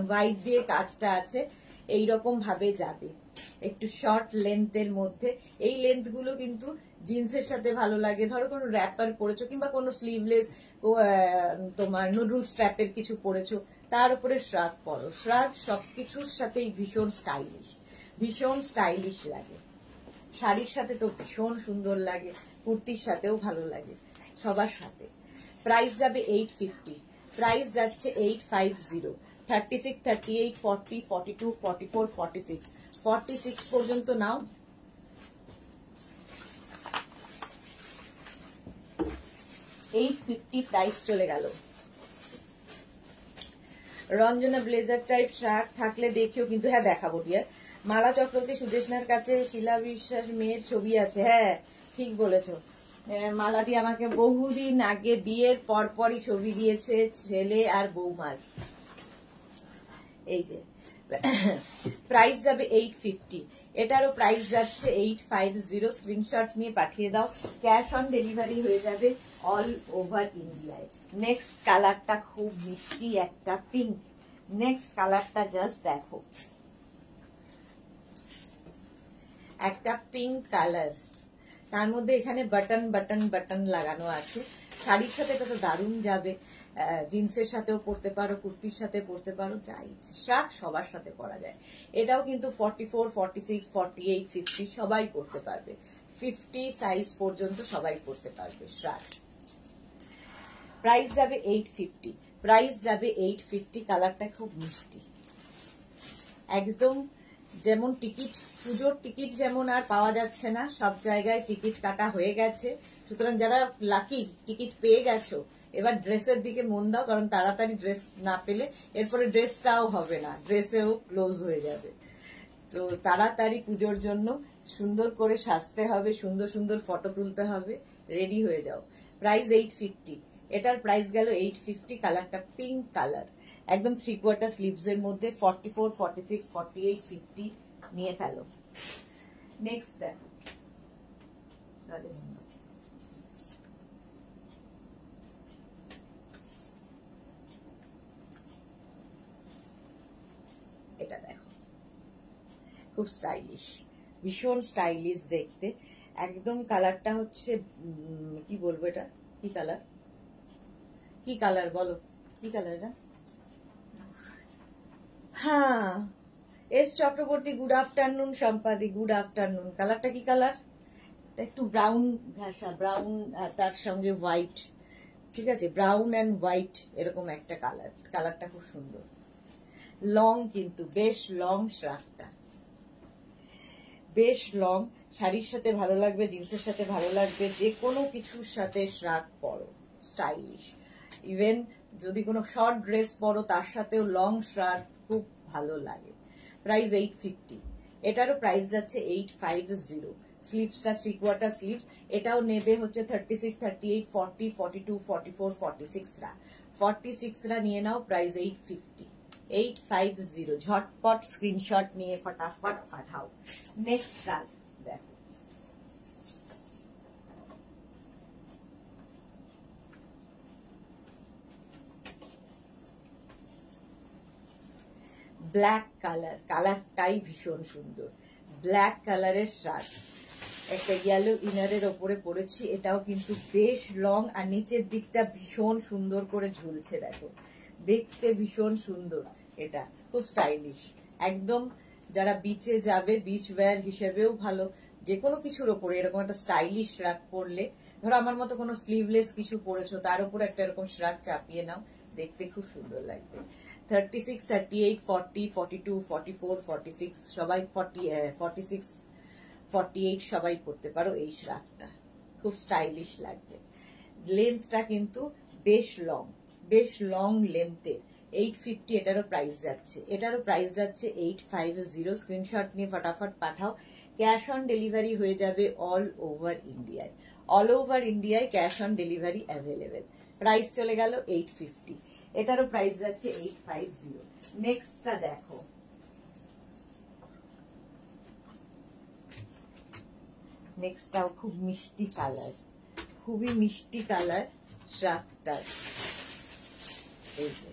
হোয়াইট দিয়ে কাজটা আছে, এইরকম ভাবে যাবে, একটু শর্ট লেন্থের মধ্যে। এই লেন্থ গুলো কিন্তু জিন্সের সাথে ভালো লাগে, ধরো কোনো র্যাপার পরেছো, কিংবা কোনো স্লিভলেস তোমার নুডল স্ট্র্যাপের কিছু পরেছো, তার উপরে শ্রাগ পরো, শ্রাগ সবকিছুর সাথেই ভীষণ স্টাইলিশ লাগে। শাড়ির সাথে তো ভীষণ সুন্দর লাগে, কুর্তির সাথেও ভালো লাগে, সবার সাথে। প্রাইস যাবে 850, প্রাইস যাচ্ছে 850, 36, 38, 40, 42, 44, 46, 46 পর্যন্ত নাও। $850 প্রাইস চলে গেল। রঞ্জনা, ব্লেজার টাইপ শার্ট থাকলে দেখিও, কিন্তু হ্যাঁ দেখাবো ডিয়ার। মালা চক্রবর্তী, সুদেশনার কাছে শিলা বিশ্বাস মেয়ের ছবি আছে, হ্যাঁ ঠিক বলেছো। মালাদি আমাকে বহুদিন আগে বিয়ের পরপরই ছবি দিয়েছে, ছেলে আর বৌমার। এই যে প্রাইস যাবে 850, এটারও প্রাইস যাচ্ছে 850, স্ক্রিনশট নিয়ে পাঠিয়ে দাও, ক্যাশ অন ডেলিভারি হয়ে যাবে অল ওভার ইন্ডিয়ায়। নেক্সট কালারটা খুব মিষ্টি একটা পিঙ্ক, নেক্সট কালারটা জাস্ট দেখো, একটা পিঙ্ক কালার, তার মধ্যে এখানে বাটন লাগানো আছে, শাড়ির সাথে এটা তো দারুণ যাবে। জিন্সের সাথেও পরতে পারো, কুর্তির সাথে পরতে পারো, যা ইচ্ছে। শ্রাগ সবার সাথে পরা যায়। এটাও কিন্তু 44, 46, 48, 50 সবাই পরতে পারবে। 50 সাইজ পর্যন্ত সবাই পরতে পারবে শ্রাগ। প্রাইস যাবে 850। প্রাইস যাবে 850। কালারটা খুব মিষ্টি, একদম যেমন টিকিট, পুজোর টিকিট যেমন আর পাওয়া যাচ্ছে না, সব জায়গায় টিকিট কাটা হয়ে গেছে। সুতরাং যারা লাকি টিকিট পেয়ে গেছো, এবার ড্রেসের দিকে মন দাও, কারণ তাড়াতাড়ি ড্রেস না পেলে এরপরে ড্রেসটাও হবে না, ড্রেসেও ক্লোজ হয়ে যাবে। তো তাড়াতাড়ি পুজোর জন্য সুন্দর করে সাজতে হবে, সুন্দর সুন্দর ফটো তুলতে হবে, রেডি হয়ে যাও। প্রাইস 850। এটার প্রাইস গেল 850। কালারটা পিঙ্ক কালার, একদম 3/4 স্লিভস এর মধ্যে। 44, 46, 48, 50 নিয়ে ফেলো। নেক্সট দেখো, এটা দেখো, খুব স্টাইলিশ, ভীষণ স্টাইলিশ দেখতে একদম। কালারটা হচ্ছে কি বলবো, এটা কি কালার, কি কালার বলো, কি কালার এটা? হ্যাঁ, এস চক্রবর্তী, গুড আফটারনুন। সম্পাদি, গুড আফটারনুন। কালারটা কি কালার? একটু ব্রাউন ঘাসা, ব্রাউন তার সঙ্গে হোয়াইট, ঠিক আছে, ব্রাউন অ্যান্ড হোয়াইট এরকম একটা কালার। কালারটা খুব সুন্দর, লং, কিন্তু বেশ লং শ্রাগটা, বেশ লং। শাড়ির সাথে ভালো লাগবে, জিন্সের সাথে ভালো লাগবে, যে কোনো কিছুর সাথে শ্রাগ পরো, স্টাইলিশ। ইভেন যদি কোনো শর্ট ড্রেস পরো তার সাথেও লং শ্রাগ খুব ভালো লাগে। প্রাইস 850। এটারও প্রাইস যাচ্ছে 850। স্লিভসটা 3/4 স্লিভস। এটাও নেবে হচ্ছে 36, 38, 40, 42, 44, 46 রা। 46 রা নিয়ে নাও, প্রাইস 850। 850। ঝটপট স্ক্রিনশট নিয়ে ফটাফট পাঠাও। নেক্সট কাল দেখো, ব্ল্যাক কালার। কালারটাই ভীষণ সুন্দর, ব্ল্যাক কালারের শার্ট, একটা ইয়েলো ইনারের ওপরে পরেছি। এটাও কিন্তু বেশ লং, আর নিচের দিকটা ভীষণ সুন্দর করে ঝুলছে, দেখো, দেখতে ভীষণ সুন্দর। এটা খুব স্টাইলিশ, একদম যারা বিচে যাবে, বিচ ওয়্যার হিসেবেও ভালো। যে কোনো কিছুর ওপরে এরকম একটা স্টাইলিশ শ্রাগ পরলে, ধরো আমার মতো কোনো স্লিভলেস কিছু পরেছো, তার উপরে একটা এরকম শ্রাগ চাপিয়ে নাও, দেখতে খুব সুন্দর লাগবে। 36, 38, 40, 42, 44, 46 সবাই, 46, 48 সবাই পরতে পারো এই শ্রাগটা, খুব স্টাইলিশ লাগবে। লেন্থটা কিন্তু বেশ লং, বেশ লং লেন্থের। 850 এটারও প্রাইস যাচ্ছে। এটারও প্রাইস যাচ্ছে 850। স্ক্রিনশট নিয়ে ফটাফট পাঠাও। ক্যাশ অন ডেলিভারি হয়ে যাবে অল ওভার ইন্ডিয়ায়। অল ওভার ইন্ডিয়ায় cash on delivery available. Price চলে গেল 850। এটারও প্রাইস যাচ্ছে 850। নেক্সটটা দেখো, নেক্সটটাও খুব মিষ্টি কালার, খুবই মিষ্টি কালার শ্রাগটার। এই যে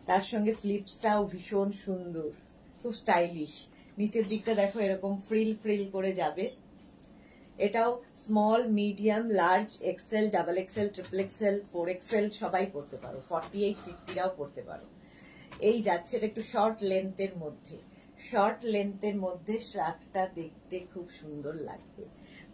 তার সঙ্গে স্লিভসটাও ভীষণ সুন্দর, খুব স্টাইলিশ। নিচের দিকটা দেখো এরকম ফ্রিল ফ্রিল করে যাবে। এটাও small, medium, large, XL, double XL, triple XL, 4XL সবাই পরতে পারো। 48, 50রাও পরতে পারো। এই যাচ্ছে, এটা একটু শর্ট লেন্থের মধ্যে, শর্ট লেন্থের মধ্যে শ্রাগটা দেখতে খুব সুন্দর লাগবে।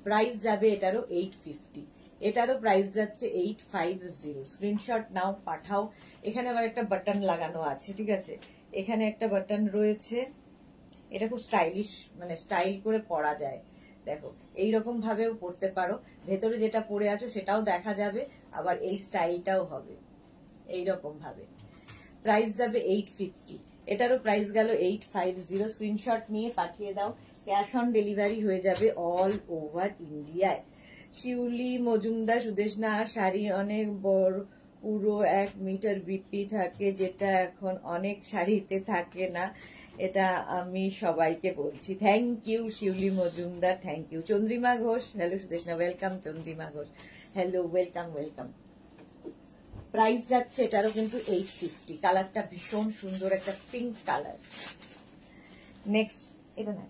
প্রাইস যাবে এটারও 850। এটারও প্রাইস যাচ্ছে 850। স্ক্রিনশট নাও, পাঠাও। এখানে আবার একটা বাটন লাগানো আছে, ঠিক আছে, এখানে একটা বাটন রয়েছে। এটা খুব স্টাইলিশ, মানে স্টাইল করে পরা যায়। দেখো, এইরকম ভাবেও পরতে পারো, ভেতরে যেটা পরে আছো সেটাও দেখা যাবে, আবার এই স্টাইলটাও হবে এইরকম ভাবে। প্রাইস যাবে 850। এটারও প্রাইস গেল 850। স্ক্রিনশট নিয়ে পাঠিয়ে দাও। ক্যাশ অন ডেলিভারি হয়ে যাবে অল ওভার ইন্ডিয়ায়। শিউলি মজুমদার, সুদেশনা, শাড়ি অনেক বড়, পুরো 1 মিটার বিপি থাকে, যেটা এখন অনেক শাড়িতে থাকে না। এটা আমি সবাইকে বলছি। Thank you Shiuli Majumdar, thank you. Chandrima Ghosh, hello Sudeshna, welcome. Chandrima Ghosh, hello, welcome welcome. Price যাচ্ছে এটারও কিন্তু 850। কালারটা ভীষণ সুন্দর, একটা পিঙ্ক কালার। নেক্সট, এটা না,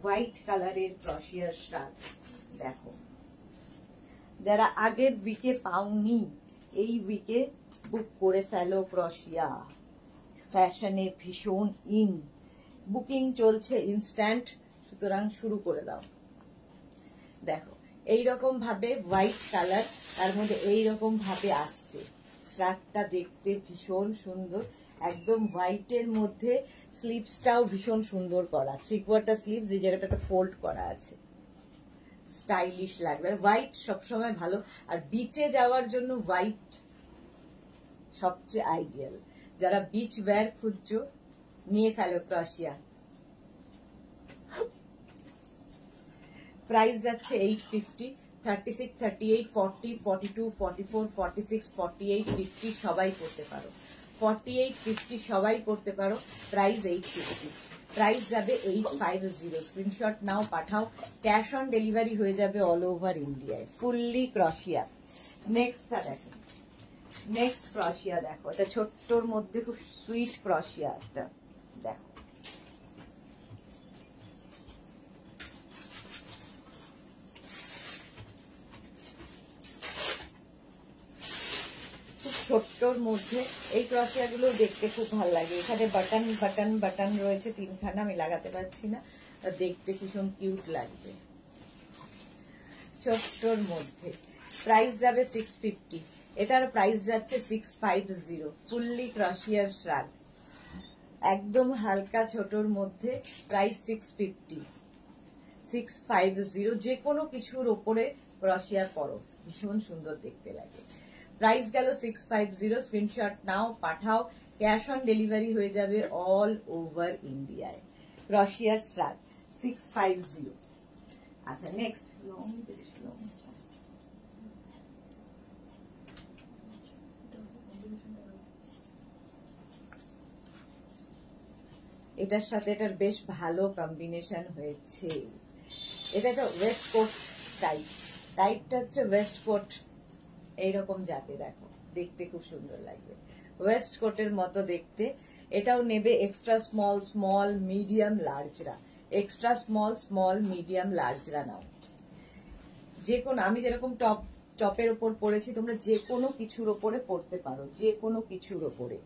হোয়াইট কালারের ক্রশিয়ার শ্রাগ। দেখো, যারা আগের উইকে পাওনি এই উইকে বুক করে ফেলো ক্রশিয়া। ফ্যাশনে ভীষণ ইন, বুকিং চলছে ইনস্ট্যান্ট, সুতরাং শুরু করে দাও। দেখো এইরকম ভাবে হোয়াইট কালার, তার মধ্যে এইরকম ভাবে আসছে। শ্রাগটা দেখতে ভীষণ সুন্দর, একদম হোয়াইটের মধ্যে স্লিভসটাও ভীষণ সুন্দর করা, 3/4 স্লিভস, এই জায়গাটা ফোল্ড করা আছে, স্টাইলিশ লাগবে। হোয়াইট সবসময় ভালো, আর বিচে যাওয়ার জন্য হোয়াইট সবচেয়ে আইডিয়াল। যারা বিচ ওয়্যার খুঁজছো নিয়ে ফেলো ক্রশিয়া। প্রাইস যাচ্ছে 850, 36, 38, 40, 42, 44, 46, 48, 50 সবাই করতে পারো, 48, 50 সবাই করতে পারো। প্রাইস 850, প্রাইস যাবে 850। Screenshot now, Pathao, cash on delivery হয়ে যাবে অল ওভার ইন্ডিয়ায়। ফুললি ক্রশিয়া। নেক্সটটা দেখো, নেক্সট ক্রশিয়া দেখো, এটা ছোট্টর মধ্যে খুব সুইট ক্রশিয়া একটা। দেখো ছোট্টর মধ্যে এই ক্রশিয়া গুলো দেখতে খুব ভালো লাগে। এখানে বাটন বাটন বাটন রয়েছে 3খানা, আমি লাগাতে পারছি না, দেখতে ভীষণ কিউট লাগবে ছোট্টর মধ্যে। প্রাইস যাবে 650, এটার প্রাইস যাচ্ছে 650। ফুললি ক্রশিয়ার শ্রাগ, একদম হালকা ছোটর মধ্যে, প্রাইস 650, 650। যে কোনো কিছুর ওপরে ক্রশিয়া করো, ভীষণ সুন্দর দেখতে লাগে। প্রাইস গেল 650। Screenshot now, Pathao, cash on delivery হয়ে যাবে অল ওভার ইন্ডিয়ায়। ক্রশিয়ার শ্রাগ 650। আচ্ছা নেক্সট, এটার সাথে এটার বেশ ভালো কম্বিনেশন হয়েছে। এটা একটা ওয়েস্ট কোট টাইপ, টাইপটা হচ্ছে ওয়েস্ট কোট এইরকম যাবে। দেখো দেখতে খুব সুন্দর লাগবে, ওয়েস্ট কোটের মতো দেখতে। এটাও নেবে এক্সট্রা স্মল, স্মল, মিডিয়াম, লার্জরা। এক্সট্রা স্মল, স্মল, মিডিয়াম, লার্জরা নাও। যে কোনো, আমি যেরকম টপের ওপর পরেছি, তোমরা যে কোনো কিছুর ওপরে পরতে পারো, যে কোনো কিছুর ওপরে।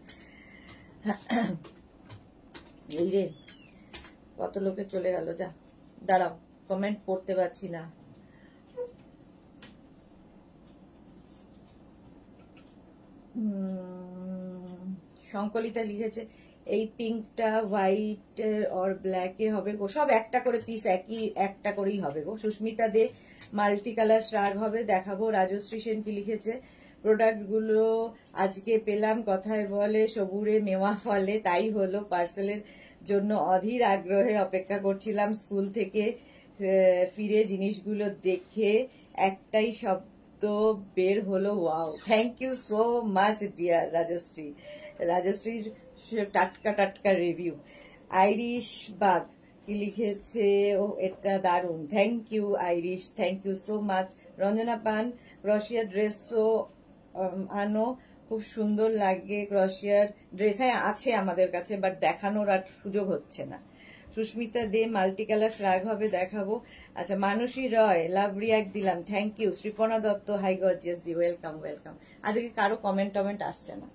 এই রে, কত লোকে চলে গেল, যা দাঁড়াও, কমেন্ট পড়তে পারছি না। সংকলিতা লিখেছে এই পিঙ্কটা হোয়াইট আর ব্ল্যাকে হবে গো, সব একটা করে পিস, একই একটা করেই হবে গো। Susmita De multi colour shrug হবে, দেখাবো। রাজশ্রী সেন কি লিখেছে, প্রোডাক্ট গুলো আজকে পেলাম, কথায় বলে সবুরে মেওয়া ফলে, তাই হলো। পার্সেলের জন্য অধীর আগ্রহে অপেক্ষা করছিলাম, স্কুল থেকে ফিরে জিনিসগুলো দেখে একটাই শব্দ বের হলো, wow. Thank you so much dear Rajashree. রাজশ্রীর টাটকা টাটকা রিভিউ। আইরিশ বাগ কি লিখেছে, ও এটা দারুন, thank you Irish, thank you so much. Ranjana Pan, ক্রশিয়ার ড্রেসও আনো, খুব সুন্দর লাগে ক্রশিয়ার ড্রেস। হ্যাঁ আছে আমাদের কাছে, বাট দেখানোর আর সুযোগ হচ্ছে না। Susmita De multi colour shrug হবে, দেখাবো। আচ্ছা মানসী রয় লাভ রিয়াক্ট দিলাম, thank you. Sripana Dutta hi gorgeous দি, ওয়েলকাম ওয়েলকাম। আজকে কারো কমেন্ট টমেন্ট আসছে না,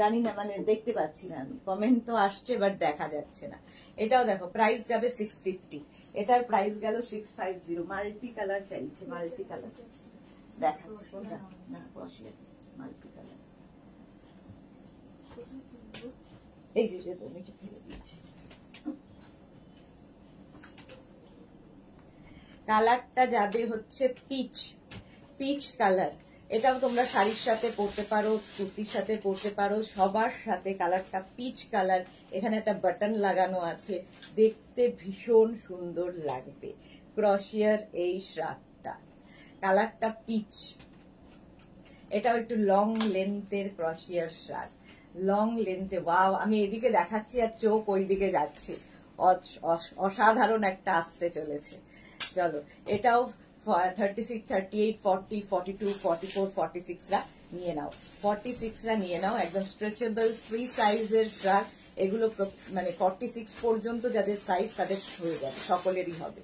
জানি না, মানে দেখতে পাচ্ছি না আমি, কমেন্ট তো আসছে বাট দেখা যাচ্ছে না। এটাও দেখো, প্রাইস যাবে 650, এটার প্রাইস গেল 650। মাল্টি কালার চাইছে, মাল্টি কালার দেখাচ্ছি, কোনটা না ক্রশিয়া মাল্টি কালার, এই যে তো নিচে ফেলে দিয়েছি। কালারটা যাবে হচ্ছে পিচ, পিচ কালার। এটাও তোমরা শাড়ির সাথে পরতে পারো, কুর্তির সাথে পরতে পারো, সবার সাথে। কালারটা পিচ কালার, এখানে একটা বাটন লাগানো আছে, দেখতে ভীষণ সুন্দর লাগবে ক্রশিয়ার এই শ্রাগটা। কালারটা পিচ, এটাও একটু লং লেন্থের ক্রশিয়ার শ্রাগ, লং লেন্থে। ওয়াও, আমি এদিকে দেখাচ্ছি আর চোখ ওই দিকে যাচ্ছে, অসাধারণ একটা আসতে চলেছে। চলো এটাও 36, 38, 40, 42, 44, 46 রা নিয়ে নাও, 46 রা নিয়ে নাও। একদম স্ট্রেচেবল ফ্রি সাইজের শ্রাগ, এগুলো মানে 46 পর্যন্ত যাদের সাইজ তাদের হয়ে যাবে, সকলেরই হবে।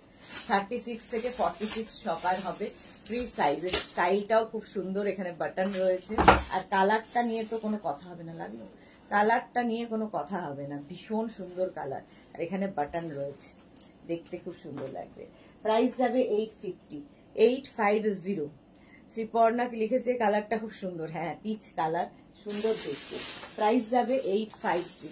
36 থেকে 46 সবার হবে, ফ্রি সাইজের। স্টাইলটাও খুব সুন্দর, এখানে বাটন রয়েছে। আর কালারটা নিয়ে তো কোনো কথা হবে না, লাগলো কালারটা নিয়ে কোনো কথা হবে না, ভীষণ সুন্দর কালার। আর এখানে বাটন রয়েছে, দেখতে খুব সুন্দর লাগবে। প্রাইস যাবে 850, 850। শ্রীপর্ণা লিখেছে কালারটা খুব সুন্দর, হ্যাঁ পিচ কালার, সুন্দর দেখতে। প্রাইস যাবে 850।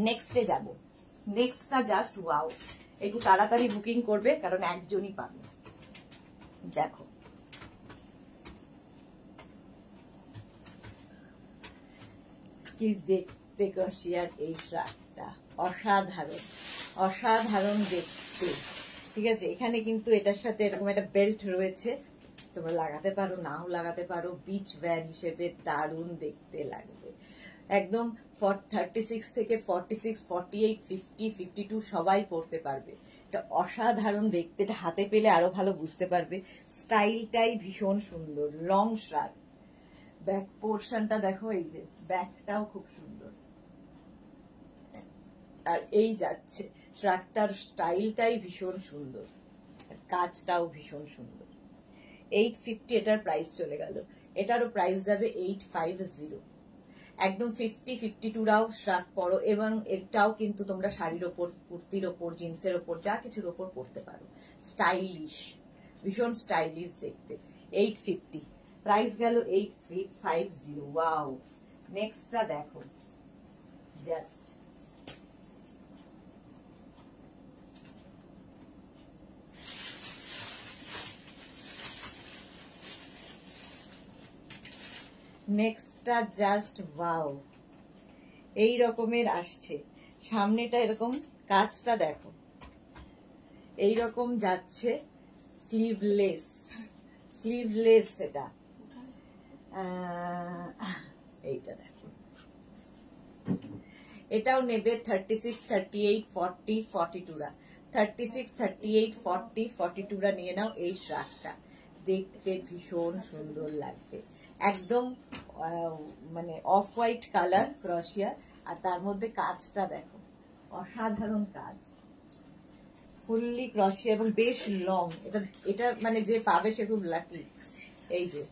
নেক্সটে যাব। নেক্সটটা জাস্ট ওয়াও, একটু তাড়াতাড়ি বুকিং করবে কারণ একজনই পাবে। দেখো কি দেখতে ক্রশিয়ার এই শার্টটা, অসাধারণ অসাধারণ দেখতে। ঠিক আছে, এখানে কিন্তু এটার সাথে এরকম একটা বেল্ট রয়েছে, তোমরা লাগাতে পারো নাও লাগাতে পারো, বিচ ওয়্যার হিসেবে দারুণ দেখতে লাগবে একদম। 36 থেকে 46, 48, 50, 52 সবাই পরতে পারবে। এটা অসাধারণ দেখতে, এটা হাতে পেলে আরো ভালো বুঝতে পারবে। স্টাইলটাই ভীষণ সুন্দর, লং শার্ট। ব্যাক পোর্শনটা দেখো, এই যে ব্যাকটাও খুব সুন্দর। আর এই যাচ্ছে শার্টটার স্টাইলটাই ভীষণ সুন্দর, কাজটাও ভীষণ সুন্দর। 850 এটার প্রাইস চলে গেল। এটারও প্রাইস যাবে 850। একদম 50, 52রাও শার্ট পরো, এবং এটাও কিন্তু তোমরা শাড়ির ওপর, কুর্তির ওপর, জিন্সের ওপর, যা কিছুর ওপর পরতে পারো। স্টাইলিশ, ভীষণ স্টাইলিশ দেখতে। 850 প্রাইস গেল, 850। ওয়াও, নেক্সটটা দেখো জাস্ট। নেক্সটটা জাস্ট ওয়াও, এই রকমের আসছে। সামনেটা এরকম, কাজটা দেখো এই রকম যাচ্ছে, স্লিভলেস, স্লিভলেস। এটা এইটা দেখো, এটাও নেবে 36, 38, 40, 42রা। 36, 38, 40, 42রা নিয়ে নাও। এই শার্টটা দেখতে ভীষণ সুন্দর লাগবে, একদম মানে অফ হোয়াইট কালার ক্রশিয়া। আর তার মধ্যে কাজটা দেখো, অসাধারণ কাজ, ফুললি ক্রশিয়া এবং বেশ লং। এটা এটা মানে যে পাবে সে খুব লাকি। এই যে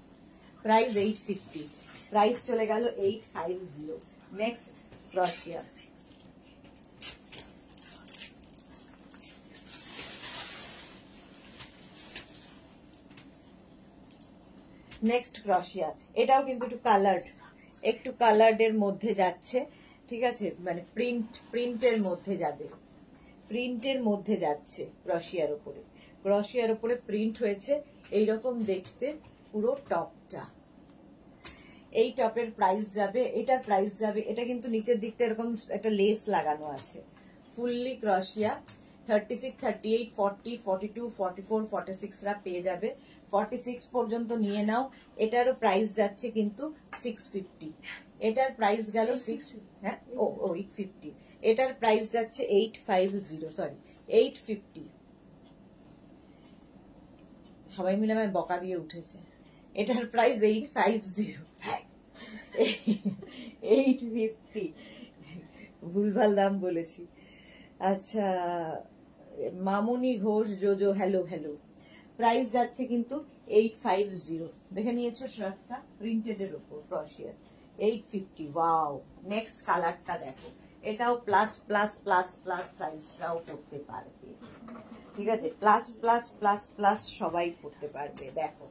প্রাইস 850, প্রাইস চলে গেল 850। Next Croatia. নেক্সট ক্রশিয়া, এটাও কিন্তু একটু কালার্ড এর মধ্যে যাচ্ছে। ঠিক আছে, মানে প্রিন্টের মধ্যে যাবে, প্রিন্টের মধ্যে যাচ্ছে। ক্রশিয়ার উপরে, ক্রশিয়ার উপরে প্রিন্ট হয়েছে এইরকম দেখতে পুরো টপটা। এই টপের প্রাইস যাবে, এটার প্রাইস যাবে, এটা কিন্তু নিচের দিকটা এরকম একটা লেস লাগানো আছে। ফুললি ক্রশিয়া। 36, 38, 40, 42, 44, 46রা পেয়ে যাবে। 46 পর্যন্ত নিয়ে নাও। এটারও প্রাইস যাচ্ছে কিন্তু 650। এটার প্রাইস গেল 850। এটার প্রাইস যাচ্ছে 850, সরি 850। সবাই মিলে আমার বকা দিয়ে উঠেছে। এটার প্রাইস 850, 850। ভুলভাল দাম বলেছি। আচ্ছা, মামুনি Ghosh JoJo, hello hello. Price যাচ্ছে কিন্তু 850। দেখে নিয়েছো শার্টটা, প্রিন্টেড এর উপর ক্রশিয়ার, 850। ওয়াও, নেক্সট কালারটা দেখো, এটাও প্লাস প্লাস প্লাস প্লাস সাইজটাও করতে পারবে। ঠিক আছে, প্লাস প্লাস প্লাস প্লাস সবাই করতে পারবে। দেখো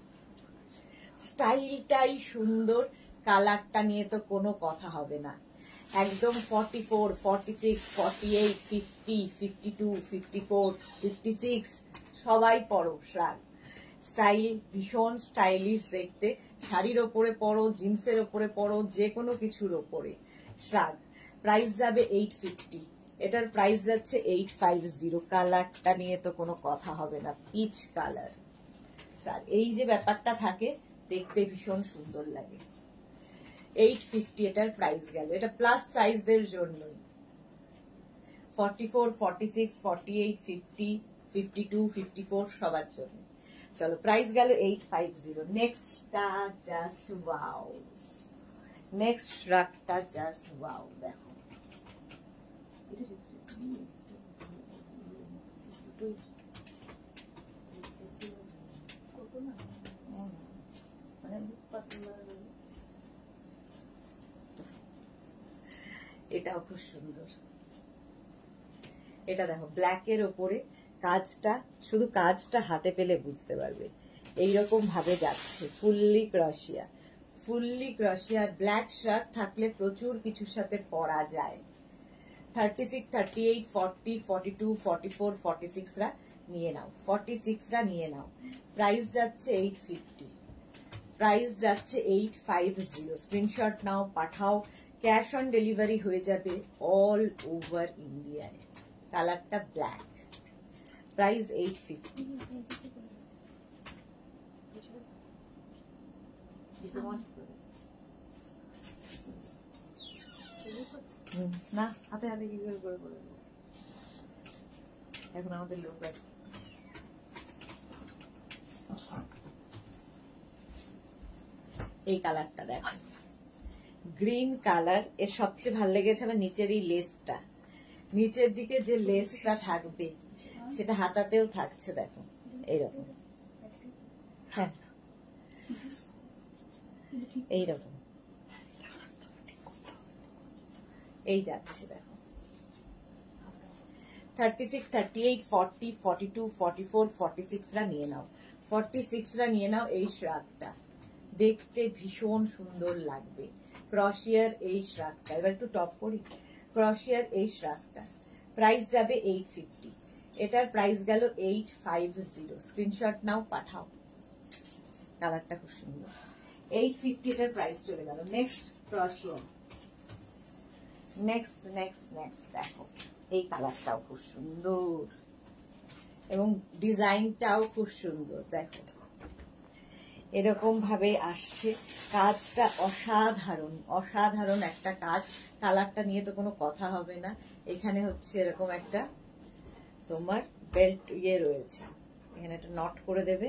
স্টাইলটাই সুন্দর, কালারটা নিয়ে তো কোনো কথা হবে না। একদম 44, 46, 48, 50, 52, 54, 56 সবাই পরো শার্ট। স্টাইল ভীষণ স্টাইলিশ দেখতে, শাড়ির ওপরে পরো, জিন্সের ওপরে পরো, যে কোনো কিছুর ওপরে শার্ট। প্রাইস যাবে 850। এটার প্রাইস যাচ্ছে 850। কালারটা নিয়ে তো কোনো কথা হবে না, পিচ কালার। স্যার এই যে ব্যাপারটা থাকে, দেখতে ভীষণ সুন্দর লাগে। 850 এটার প্রাইস গেল। এটা প্লাস সাইজদের জন্য। 44, 46, 48, 50, 52, 54 সবার জন্য। চলো প্রাইস গেল 850। নেক্সটটা জাস্ট ওয়াও, নেক্সট শ্রাগটা জাস্ট ওয়াও। দেখো এটাও খুব সুন্দর। এটা দেখো ব্ল্যাকের ওপরে কাজটা, শুধু কাজটা হাতে পেলে বুঝতে পারবে এইরকম ভাবে যাচ্ছে। ফুললি ক্রশিয়া, ফুললি ক্রশিয়া। ব্ল্যাক শার্ট থাকলে প্রচুর কিছুর সাথে পরা যায়। 36, 38, 40, 42, 44, 46 রা নিয়ে নাও, 46 রা নিয়ে নাও। প্রাইস যাচ্ছে 850, প্রাইস যাচ্ছে 850। Screenshot now, Pathao, cash on delivery হয়ে যাবে অল ওভার ইন্ডিয়ায়। কালারটা ব্ল্যাক, প্রাইস 850। না হাতে হাতে কি করে করে এখন আমাদের লোক আছে। এই কালারটা দেখো, গ্রিন কালার। এর সবচেয়ে ভালো লেগেছে আমার নিচের এই লেসটা, নিচের দিকে যে লেসটা থাকবে সেটা হাতাতেও থাকছে। দেখো এইরকম, হ্যাঁ এইরকম এই যাচ্ছে। দেখো 36, 38, 40, 42, 44, 46 রা নিয়ে নাও, 46 রা নিয়ে নাও। এই শ্রাগটা দেখতে ভীষণ সুন্দর লাগবে, ক্রশিয়ার এই শ্রাগটা। এবার একটু টপ করি। ক্রশিয়ার এই শ্রাগটা প্রাইস যাবে 850, এটার প্রাইস গেল 850। স্ক্রিনশট নাও, পাঠাও। কালারটা খুব সুন্দর, 850 এটার প্রাইস চলে গেল। নেক্সট ক্রশিয়ার, নেক্সট নেক্সট নেক্সট দেখো এই কালারটাও খুব সুন্দর এবং ডিজাইনটাও খুব সুন্দর। দেখো এরকম ভাবে আসছে, কাজটা অসাধারণ, অসাধারণ একটা কাজ। কালারটা নিয়ে তো কোনো কথা হবে না। এখানে হচ্ছে এরকম একটা তোমার বেল্ট ইয়ে রয়েছে, এখানে একটা নট করে দেবে।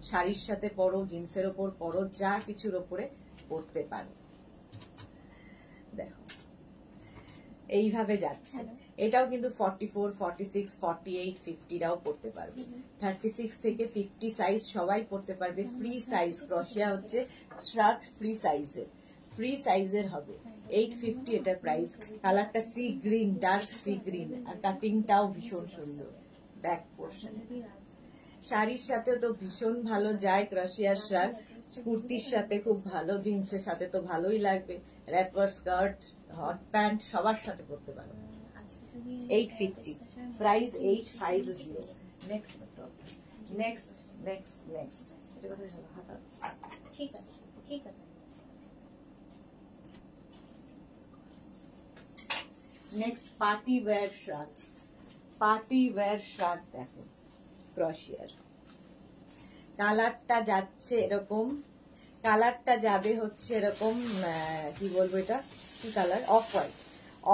শাড়ির সাথে পরো, জিন্সের ওপর পরো, যা কিছুর ওপরে পরতে পারো। দেখো এইভাবে যাচ্ছে। এটাও কিন্তু 44, 46, 48, 50 রাও পড়তে পারবে। 36 থেকে 50 সাইজ সবাই পড়তে পারবে। ফ্রি সাইজ, ক্রশিয়া হচ্ছে শ্রাগ ফ্রি সাইজের, ফ্রি সাইজের হবে। 850 এটার প্রাইস। কালারটা sea green, dark sea green, আর কাটিংটাও ভীষণ সুন্দর। ব্যাক পোর্শন শাড়ির সাথে তো ভীষণ ভালো যায় ক্রশিয়ার শ্রাগ, কুর্তির সাথে খুব ভালো, জিন্সের সাথে তো ভালোই লাগবে, র্যাপার, স্কার্ট, হট প্যান্ট সবার সাথে পরতে পারো। 850, price 850। Next next next next ঠিক আছে, ঠিক আছে। Next party wear শ্রাগ, party wear শ্রাগ দেখো ক্রশিয়ার। কালারটা যাচ্ছে এরকম, কালারটা যাবে হচ্ছে এরকম, কি বলবো এটা কি colour, off white,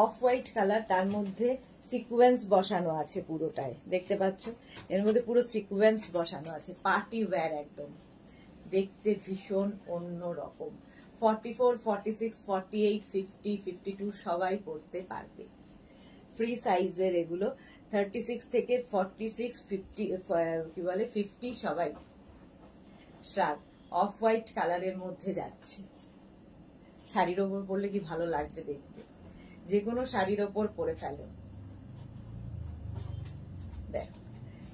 of white colour. তার মধ্যে সিকোয়েন্স বসানো আছে পুরোটায়, দেখতে পাচ্ছ এর মধ্যে পুরো সিকোয়েন্স বসানো আছে। পার্টি ওয়্যার একদম, দেখতে ভীষণ অন্য রকম। 44, 46, 48, 50, 52 সবাই পরতে পারবে। ফ্রি সাইজের এগুলো। 36 থেকে 46, 50 কি বলে 50 সবাই। শ্রাগ অফ হোয়াইট কালারের মধ্যে যাচ্ছে। শাড়ির ওপর পরলে কি ভালো লাগবে দেখতে, যে কোনো শাড়ির ওপর পরে ফেলো। দেখো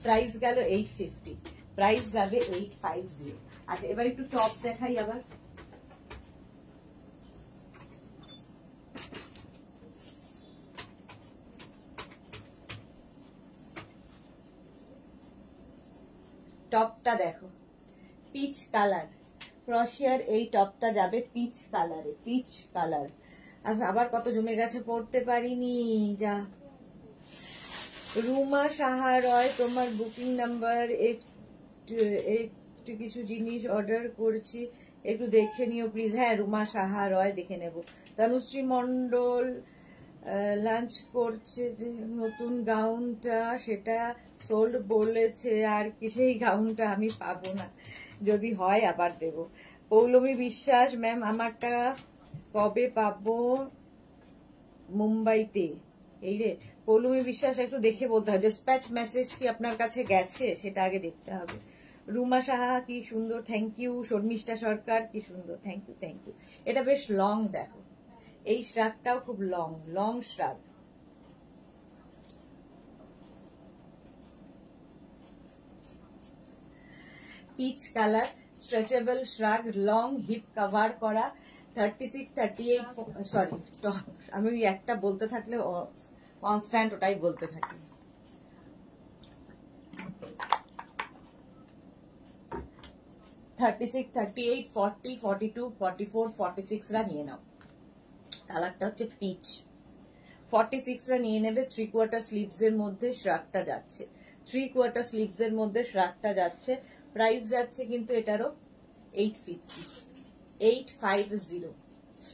প্রাইস গেল 850, প্রাইস যাবে 850। আচ্ছা এবার একটু টপ দেখাই আবার। টপটা দেখো পিচ কালার, ক্রশিয়ার এই টপটা যাবে পিচ কালারে, পিচ কালার। আবার কত জমে গেছে পড়তে পারিনি, যা। রুমা সাহা রয়, তোমার বুকিং নাম্বার, একটু কিছু জিনিস অর্ডার করছি, একটু দেখে নিও প্লিজ। হ্যাঁ রুমা সাহা রয়, দেখে নেব। তনুশ্রী মন্ডল লাঞ্চ করছে, নতুন গাউনটা সেটা সোল্ড বলেছে আর কি, সেই গাউনটা আমি পাবো না, যদি হয় আবার দেব। পৌলমী বিশ্বাস ম্যাম, আমারটা কবে পাবো? মুম্বাইতে। এই রে পৌলমী বিশ্বাস, একটু দেখে বলতে হবে, ডিসপ্যাচ মেসেজ কি আপনার কাছে গেছে সেটা আগে দেখতে হবে। রুমা সাহা কি সুন্দর, থ্যাংক ইউ। শর্মিষ্ঠা সরকার কি সুন্দর, থ্যাংক ইউ থ্যাংক ইউ। এটা বেশ লং, দেখো এই শ্রাগটাও খুব long, long shrug. Peach colour, stretchable shrug, long, hip cover করা, 36, 38, সরি আমি ওই একটা বলতে থাকলে কনস্ট্যান্ট ওটাই বলতে থাকি। 36, 38, 40, 42, 44, 46 রা নিয়ে নাও। কালারটা হচ্ছে পিচ। 46 রা নিয়ে নেবে। 3/4 স্লিভস এর মধ্যে শ্রাগটা যাচ্ছে, 3/4 স্লিভস এর মধ্যে শ্রাগটা যাচ্ছে। প্রাইস যাচ্ছে কিন্তু এটারও 850, 850।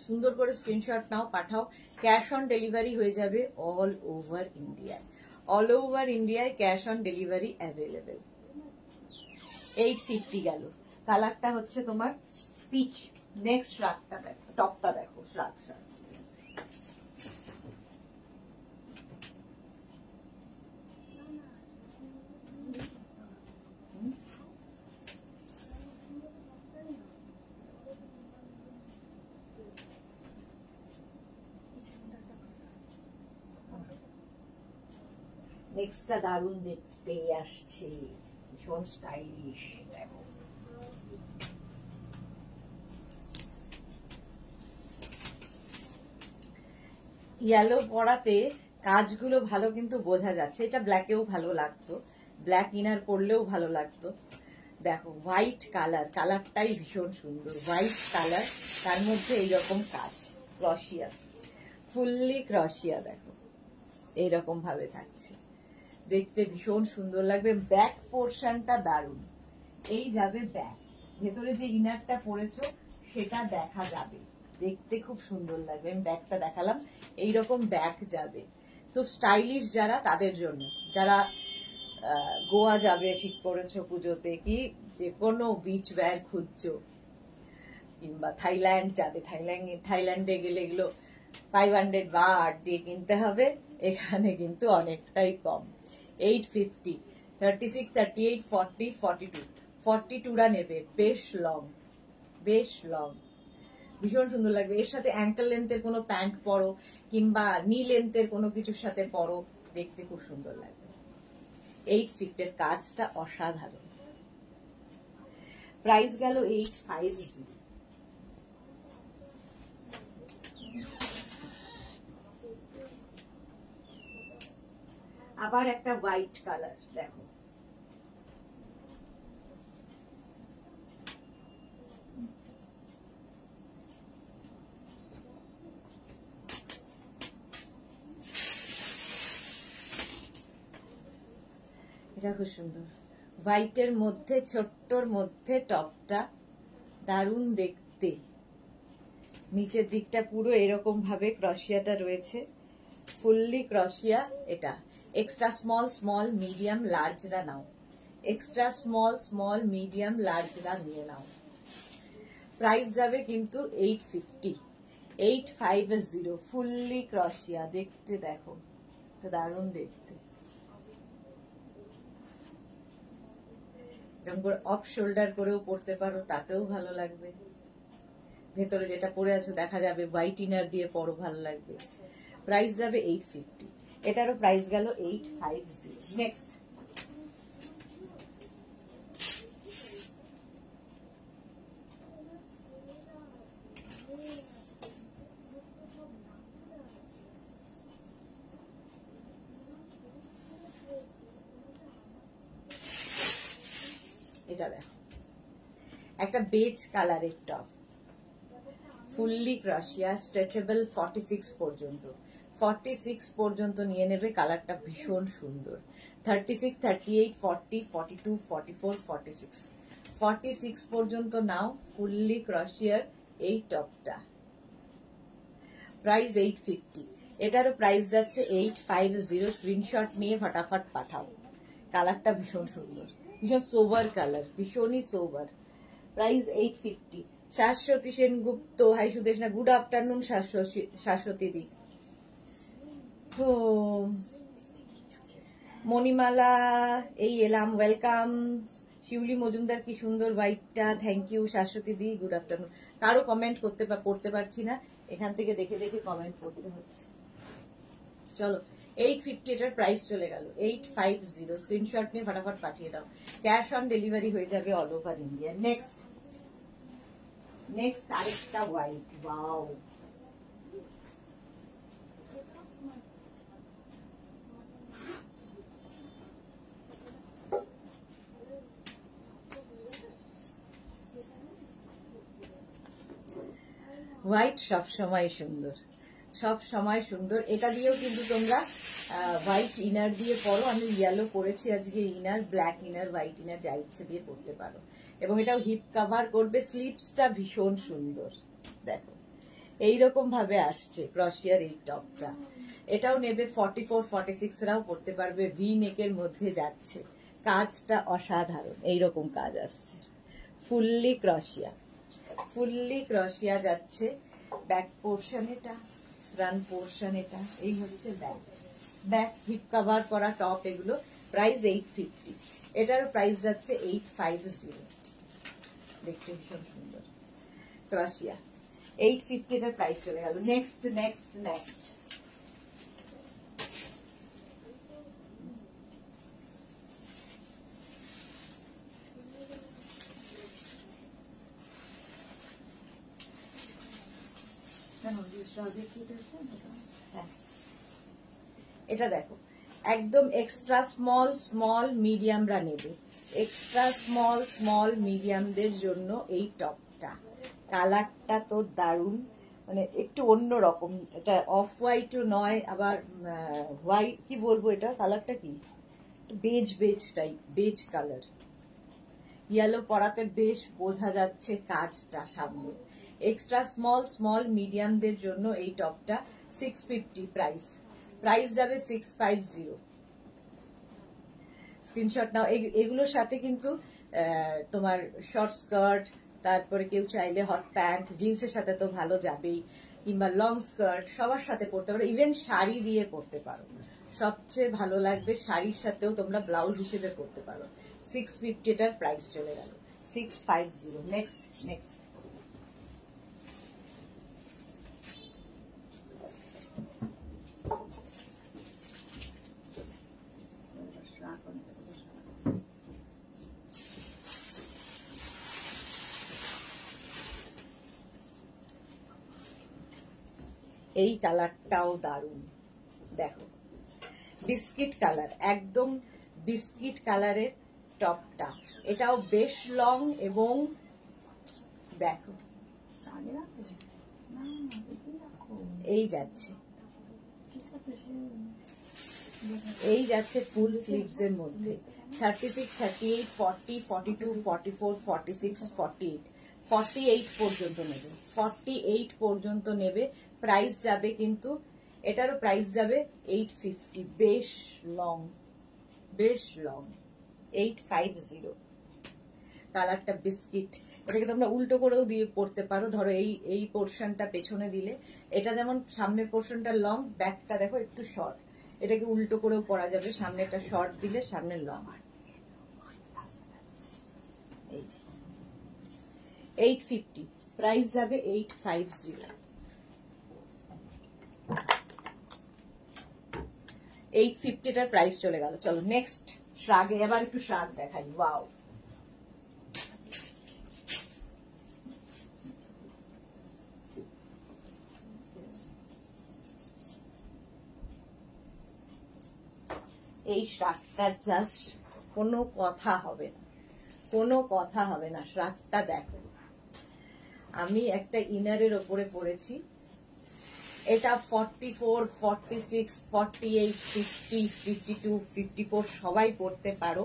সুন্দর করে screenshot now, Pathao. Cash on delivery হয়ে যাবে অল ওভার ইন্ডিয়ায়, অল ওভার ইন্ডিয়ায় ক্যাশ অন ডেলিভারি অ্যাভেলেবেল। 850 গেল। কালারটা হচ্ছে তোমার পিচ। নেক্সট শ্রাগটা দেখো, টপটা দেখো, শ্রাগ শ্রাগ। নেক্সটটা দারুণ দেখতে আসছে, ভীষণ স্টাইলিশ। দেখো ইয়েলো পরাতে কাজগুলো ভালো কিন্তু বোঝা যাচ্ছে। এটা ব্ল্যাকেও ভালো লাগতো, ব্ল্যাক ইনার পরলেও ভালো লাগতো। দেখো হোয়াইট কালার, কালারটাই ভীষণ সুন্দর, হোয়াইট কালার, তার মধ্যে এইরকম কাজ, ক্রশিয়া, ফুললি ক্রশিয়া। দেখো এইরকম ভাবে থাকছে, দেখতে ভীষণ সুন্দর লাগবে। ব্যাক পোর্শনটা দারুণ, এই যাবে ব্যাক, ভেতরে যে ইনারটা পরেছো সেটা দেখা যাবে, দেখতে খুব সুন্দর লাগবে। আমি ব্যাকটা দেখালাম, এইরকম ব্যাক যাবে। খুব স্টাইলিশ যারা, তাদের জন্য, যারা গোয়া যাবে ঠিক করেছো পুজোতে, কি যে কোনো বিচ ওয়্যার খুঁজছো, কিংবা থাইল্যান্ড যাবে, থাইল্যান্ডে গেলে এগুলো 500 বা 8 দিয়ে কিনতে হবে, এখানে কিন্তু অনেকটাই কম। 850, 36, 38, 40, 42, 42রা নেবে। বেশ লং, বেশ লং, ভীষণ সুন্দর লাগবে। এর সাথে অ্যাঙ্কেল লেন্থের কোনো প্যান্ট পরো, কিংবা নি লেন্থের কোনো কিছুর সাথে পরো, দেখতে খুব সুন্দর লাগবে। 850 এর কাজটা অসাধারণ। প্রাইস গেল 850। আবার একটা হোয়াইট কালার, দেখো এটা খুব সুন্দর, হোয়াইটের মধ্যে ছোট্টর মধ্যে টপটা দারুণ দেখতে। নিচের দিকটা পুরো এরকম ভাবে ক্রশিয়াটা রয়েছে, ফুললি ক্রশিয়া। এটা এক্সট্রা স্মল, স্মল, মিডিয়াম, লার্জরা নাও, এক্সট্রা স্মল, স্মল, মিডিয়াম, লার্জরা নিয়ে নাও। প্রাইস যাবে কিন্তু 850, 850, ফুললি ক্রশিয়া। দেখতে দেখো দারুণ দেখতে, এরকম করে অফ শোল্ডার করেও পরতে পারো, তাতেও ভালো লাগবে। ভেতরে যেটা পরে আছো দেখা যাবে, হোয়াইট ইনার দিয়ে পরো, ভালো লাগবে। প্রাইস যাবে 850, এটারও প্রাইস গেল 850। নেক্সট এটা দেখো, একটা বেজ কালারের টপ, ফুললি ক্রশিয়া, স্ট্রেচেবল 46 পর্যন্ত, 46 পর্যন্ত নিয়ে নেবে। কালারটা ভীষণ সুন্দর। 36, 38, 40, 42, 44, 46, 46 পর্যন্ত নাও। ফুললি ক্রশিয়ার এই টপটা, প্রাইস 850। এটারও প্রাইস যাচ্ছে 850। স্ক্রিনশট নিয়ে ফটাফট পাঠাও। কালারটা ভীষণ সুন্দর, ভীষণ সোবার কালার, ভীষণই sober. Price 850। Shashwati Sengupta, hi Sudeshna, good afternoon Shashwati দি। তো মণিমালা, এই এলাম, ওয়েলকাম। শিউলি মজুমদার, কি সুন্দর হোয়াইটটা, থ্যাংক ইউ শাশ্বতী দি, গুড আফটারনুন। কারো কমেন্ট পড়তে পারছি না, এখান থেকে দেখে দেখে কমেন্ট করতে হচ্ছে। চলো 850 এটার প্রাইস চলে গেল 850। স্ক্রিনশট নিয়ে ফটাফট পাঠিয়ে দাও, ক্যাশ অন ডেলিভারি হয়ে যাবে অল ওভার ইন্ডিয়া। নেক্সট আরেকটা হোয়াইট, ওয়াও, হোয়াইট সব সময় সুন্দর, সব সময় সুন্দর। এটা দিয়েও কিন্তু তোমরা হোয়াইট ইনার দিয়ে পরো, আমি ইয়েলো পরেছি আজকে inner, black inner, white inner, যা ইচ্ছে দিয়ে পরতে পারো। এবং এটাও হিপ কভার করবে, স্লিভসটা ভীষণ সুন্দর, দেখো এইরকম ভাবে আসছে ক্রশিয়ার এই টপটা। এটাও নেবে 44, 46 রাও পরতে পারবে, ভি নেকের মধ্যে যাচ্ছে, কাজটা অসাধারণ, এইরকম কাজ আসছে, ফুললি ক্রশিয়া যাচ্ছে। ব্যাক পোর্শন এটা, ফ্রন্ট পোর্শন এটা, এই হচ্ছে ব্যাক হিপ কভার করা টপ এগুলো। প্রাইস 850, এটারও প্রাইস যাচ্ছে 850। দেখতে ভীষণ সুন্দর ক্রশিয়া, 850 এটার প্রাইস চলে গেল। নেক্সট এটা দেখো, একদম এক্সট্রা স্মল মিডিয়ামরা নেবে, এক্সট্রা স্মল মিডিয়ামদের জন্য এই টপটা। কালারটা তো দারুণ, মানে একটু অন্যরকম, এটা অফ হোয়াইটও নয়, আবার হোয়াইট কি বলবো, এটা কালারটা কি, beige type, beige colour, yellow পরাতে বেশ বোঝা যাচ্ছে কাজটা সামনে। এক্সট্রা স্মল মিডিয়ামদের জন্য এই টপটা 650 প্রাইস যাবে 650। স্ক্রিনশট নাও। এগুলোর সাথে কিন্তু তোমার শর্ট স্কার্ট, তারপরে কেউ চাইলে হট প্যান্ট, জিন্সের সাথে তো ভালো যাবেই, কিংবা লং স্কার্ট, সবার সাথে পরতে পারো, ইভেন শাড়ি দিয়ে পরতে পারো, সবচেয়ে ভালো লাগবে শাড়ির সাথেও তোমরা ব্লাউজ হিসেবে পরতে পারো। 650 এটার প্রাইস চলে গেল 650। নেক্সট এই কালারটাও দারুণ, দেখো বিস্কিট কালার, একদম বিস্কিট কালারের টপটা, এটাও বেশ লং, এবং দেখো এই যাচ্ছে ফুল স্লিভস এর মধ্যে। 36, 38, 40, 42, 44, 46, 48, 48 পর্যন্ত নেবে, 48 পর্যন্ত নেবে। প্রাইস যাবে কিন্তু, এটারও প্রাইস যাবে 850, বেশ লং 850। কালারটা বিস্কিট, এটাকে তোমরা উল্টো করেও দিয়ে পরতে পারো, ধরো এই পোর্শনটা পেছনে দিলে, এটা যেমন সামনের পোর্শনটা লং, ব্যাকটা দেখো একটু শর্ট, এটাকে উল্টো করেও পরা যাবে, সামনেটা শর্ট দিলে সামনে লং। 850 প্রাইস যাবে 850। 850 টার প্রাইস চলে গেল। চলো নেক্সট শ্রাগে, এবার একটু শ্রাগ দেখাই। ওয়াও, এই শ্রাগটা জাস্ট কোনো কথা হবে না, শ্রাগটা দেখো। আমি একটা ইনারের ওপরে পরেছি, এটা 44, 46, 48, 50, 52, 54 সবাই পরতে পারো।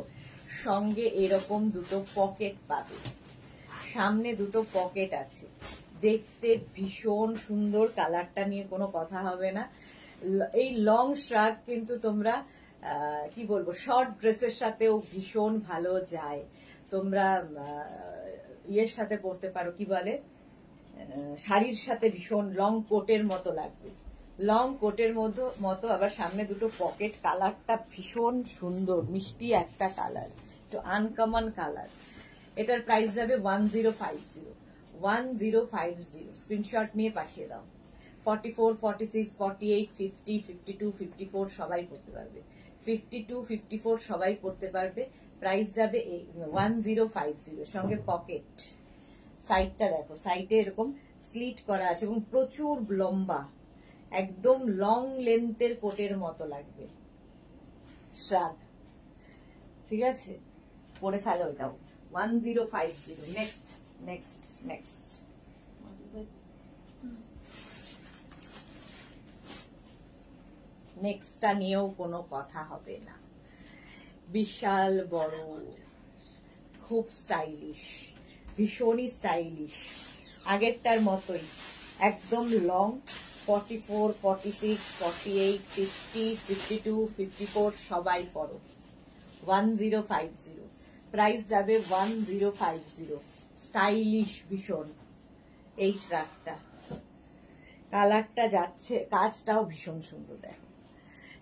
সঙ্গে এরকম দুটো পকেট পাবে, সামনে দুটো পকেট আছে, দেখতে ভীষণ সুন্দর, কালারটা নিয়ে কোনো কথা হবে না। এই লং শ্রাগ কিন্তু তোমরা কি বলবো, শর্ট ড্রেসের সাথেও ভীষণ ভালো যায়। তোমরা ইয়ের সাথে পরতে পারো, কি বলে, শাড়ির সাথে ভীষণ লং কোটের মতো লাগবে, লং কোটের মতো। আবার সামনে দুটো পকেট, কালারটা ভীষণ সুন্দর, মিষ্টি একটা কালার, একটু আনকমন কালার। এটার প্রাইস যাবে 1050, 1050। স্ক্রিনশট নিয়ে পাঠিয়ে দাও। 44, 46, 48, 50, 52, 54 সবাই পড়তে পারবে, 52, 54 সবাই পড়তে পারবে। প্রাইস যাবে 1050, সঙ্গে পকেট। সাইডটা দেখো, সাইডে এরকম স্লিট করা আছে এবং প্রচুর লম্বা, একদম লং লেন্থের কোটের মতো লাগবে। শ্রাগ, ঠিক আছে, পরে ফেলো এটাও। 1050। নেক্সট নেক্সট নেক্সট নেক্সটটা নিয়েও কোনো কথা হবে না। বিশাল বড়, খুব স্টাইলিশ, ভীষণই স্টাইলিশ, আগেরটার মতোই একদম লং। 44, 46, 48, 50, 52, 54 সবাই পড়ো। 1050, প্রাইস যাবে 1050। স্টাইলিশ ভীষণ এই শ্রাগটা, কালারটা যাচ্ছে, কাজটাও ভীষণ সুন্দর। দেখো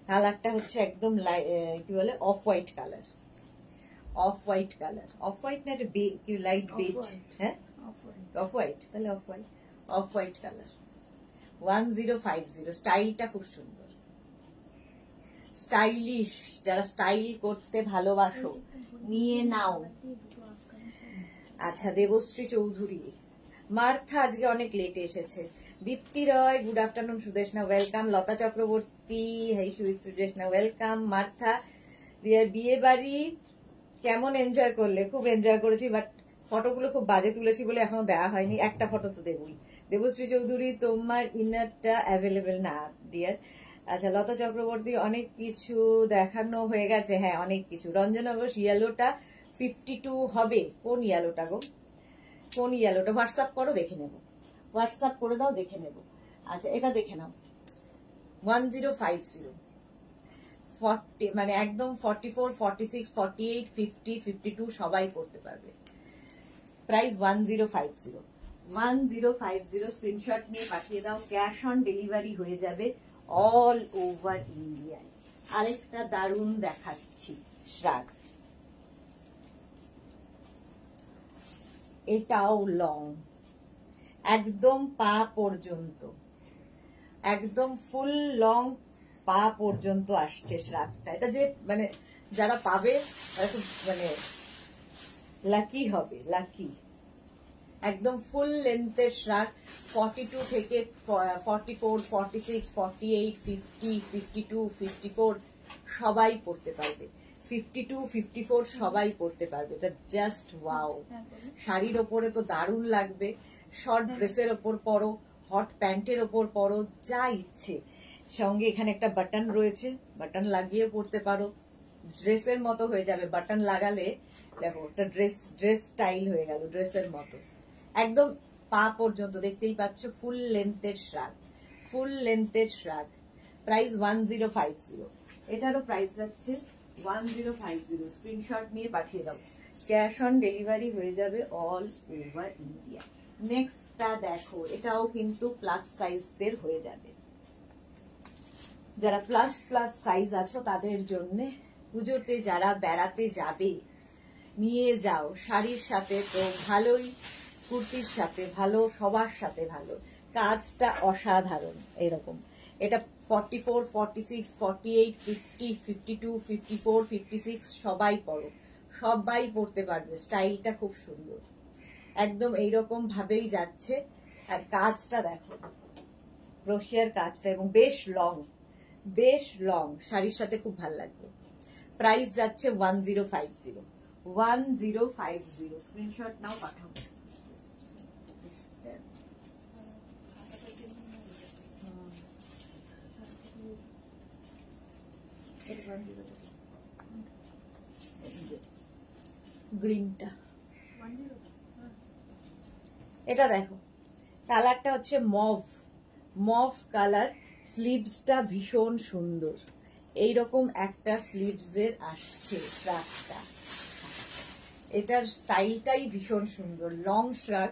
কালারটা হচ্ছে একদম কি বলে, of white colour, of white colour, off white না, এটা লাইট বেজ, হ্যাঁ অফ হোয়াইট, তাহলে off white, of white colour. 1050, স্টাইলটা খুব সুন্দর, স্টাইলিশ। যারা স্টাইল করতে ভালোবাসো নিয়ে নাও। আচ্ছা, দেবশ্রী চৌধুরী, মার্থা আজকে অনেক লেটে এসেছে। দীপ্তি রয়, গুড আফটারনুন। সুদেশনা ওয়েলকাম। লতা চক্রবর্তী, হেই সুদেশনা ওয়েলকাম। মার্থা, বিয়ে বাড়ি কেমন এনজয় করলে? খুব এনজয় করেছি, বাট ফটোগুলো খুব বাজে তুলেছি বলে এখনো দেওয়া হয়নি। একটা ফটো তো দেবই। দেবশ্রী চৌধুরী, তোমার ইনারটা অ্যাভেলেবেল না ডিয়ার। আচ্ছা, লতা চক্রবর্তী, অনেক কিছু দেখানো হয়ে গেছে, হ্যাঁ অনেক কিছু। রঞ্জনা ঘোষ, ইয়েলোটা 52 হবে। কোন ইয়েলোটা গো, কোন ইয়েলোটা? হোয়াটসঅ্যাপ করো, দেখে নেব। হোয়াটসঅ্যাপ করে দাও, দেখে নেব। আচ্ছা, এটা দেখে নাও। 1050, 40 মানে একদম 44, 46, 48, 50, 52 সবাই পড়তে পারবে। প্রাইস 1050, 1050। স্ক্রিনশট নিয়ে পাঠিয়ে দাও। ক্যাশ অন ডেলিভারি হয়ে যাবে অল ওভার ইন্ডিয়ায়। আরেকটা দারুণ দেখাচ্ছি শ্রাগ, এটাও লং, একদম পা পর্যন্ত, একদম ফুল লং পা পর্যন্ত আসছে শ্রাগটা। এটা যে মানে যারা পাবে তারা খুব মানে লাকি হবে, লাকি। একদম ফুল লেন্থের শ্রাগ। 42 থেকে 44, 46, 48, 50, 52, 54 সবাই পড়তে পারবে। 52, 54 সবাই পড়তে পারবে। এটা জাস্ট ওয়াও। শাড়ির ওপরে তো দারুণ লাগবে, শর্ট ড্রেসের ওপর পরো, হট প্যান্টের ওপর পরো, যা ইচ্ছে। সঙ্গে এখানে একটা বাটন রয়েছে, বাটন লাগিয়ে পরতে পারো, ড্রেসের মতো হয়ে যাবে। বাটন লাগালে দেখো একটা ড্রেস স্টাইল হয়ে গেল, ড্রেসের মতো। একদম পা পর্যন্ত, দেখতেই পাচ্ছ, ফুল লেন্থের শ্রাগ, ফুল লেন্থের শ্রাগ। প্রাইস 1050। এটারও প্রাইস যাচ্ছে 1050। স্ক্রিনশট নিয়ে পাঠিয়ে দাও। ক্যাশ অন ডেলিভারি হয়ে যাবে অল ওভার ইন্ডিয়া। নেক্সটটা দেখো, এটাও কিন্তু প্লাস সাইজদের হয়ে যাবে। যারা প্লাস সাইজ আছো তাদের জন্য, পুজোতে যারা বেড়াতে যাবে নিয়ে যাও। শাড়ির সাথে তো ভালোই, কুর্তির সাথে ভালো, সবার সাথে ভালো। কাজটা অসাধারণ। এরকম এটা 44, 46, 48, 50, 52, 54, 56 সবাই পরো, সবাই পরতে পারবে। স্টাইলটা খুব সুন্দর, একদম এইরকম ভাবেই যাচ্ছে। আর কাজটা দেখো, ক্রোশিয়ার কাজটা, এবং বেশ লং, বেশ লং, শাড়ির সাথে খুব ভালো লাগবে। প্রাইস যাচ্ছে 1050, 1050। স্ক্রিনশট নাও, পাঠাও। গ্রিনটা, এটা দেখো, কালারটা হচ্ছে মভ, মভ কালার। স্লিভসটা ভীষণ সুন্দর, এইরকম একটা স্লিভসের আসছে শ্রাগটা। এটার স্টাইলটাই ভীষণ সুন্দর, লং শ্রাগ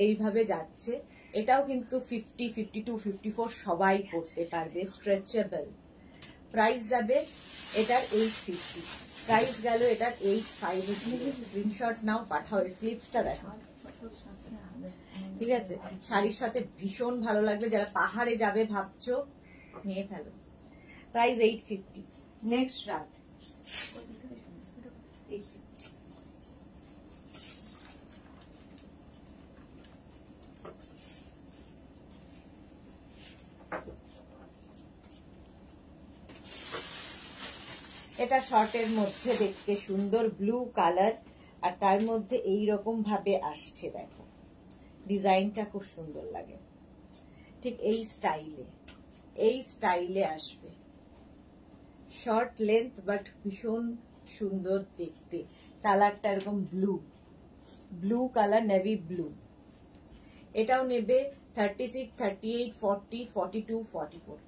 এইভাবে যাচ্ছে। এটাও কিন্তু 50, 52, 54 সবাই পরতে পারবে, স্ট্রেচেবল। প্রাইস যাবে এটার 850, প্রাইস গেল এটার 850। স্ক্রিনশট নাও, পাঠাও। স্লিভসটা দেখো, ঠিক আছে? শাড়ির সাথে ভীষণ ভালো লাগবে। যারা পাহাড়ে যাবে ভাবছো, নিয়ে ফেলো। প্রাইস 850। নেক্সট শ্রাগ, এটা শর্টের মধ্যে দেখতে সুন্দর, ব্লু কালার, আর তার মধ্যে এইরকম ভাবে আসছে। দেখো ডিজাইনটা খুব সুন্দর লাগে, ঠিক এই স্টাইলে আসবে। শর্ট লেন্থ বাট ভীষণ সুন্দর দেখতে। কালারটা এরকম ব্লু কালার, নেভি ব্লু। এটাও নেবে 36, 38, 40, 42, 44,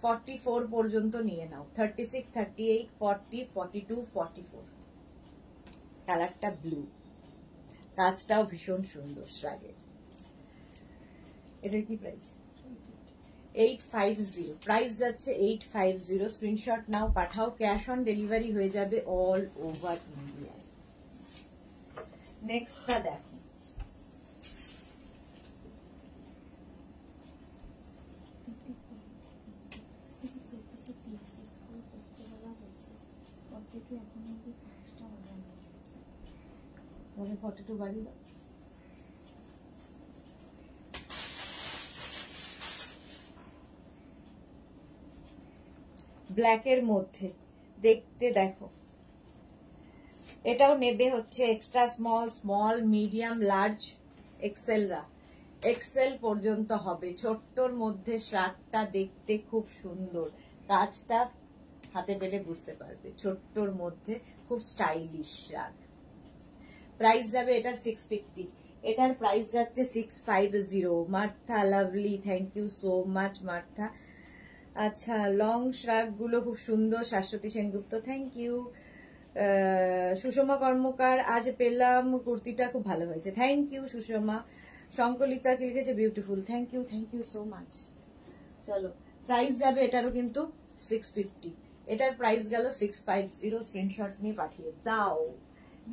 44 পর্যন্ত নিয়ে নাও। 36, 38, 40, 42, 44। কালারটা ব্লু, কাজটাও ভীষণ সুন্দর শ্রাগের। এটার কি প্রাইস? 850। প্রাইস যাচ্ছে 850। Screenshot now, Pathao. Cash on delivery হয়ে যাবে অল ওভার ইন্ডিয়ায়। নেক্সটটা দেখো, বলে 42 বাড়ি দাও। ব্ল্যাকের মধ্যে দেখতে দেখো। এটাও নেবে হচ্ছে এক্সট্রা স্মল, মিডিয়াম, লার্জ, এক্সেলরা। এক্সেল পর্যন্ত হবে। ছোট্টর মধ্যে শ্রাগটা দেখতে খুব সুন্দর, কাজটা হাতে পেলে বুঝতে পারবে। ছোট্টর মধ্যে খুব স্টাইলিশ শ্রাগ। প্রাইস যাবে এটার 650। এটার প্রাইস যাচ্ছে 650। Martha lovely, thank you so much Martha. আচ্ছা, লং শ্রাগ গুলো খুব সুন্দর। Shashwati Sengupta, thank you. সুষমা কর্মকার, আজ পেলাম কুর্তিটা খুব ভালো হয়েছে, থ্যাংক ইউ সুষমা। সংকলিতা কি লিখেছে, beautiful, thank you so much. চলো, প্রাইস যাবে এটারও কিন্তু 650। এটার প্রাইস গেল 650। স্ক্রিনশট নিয়ে পাঠিয়ে দাও।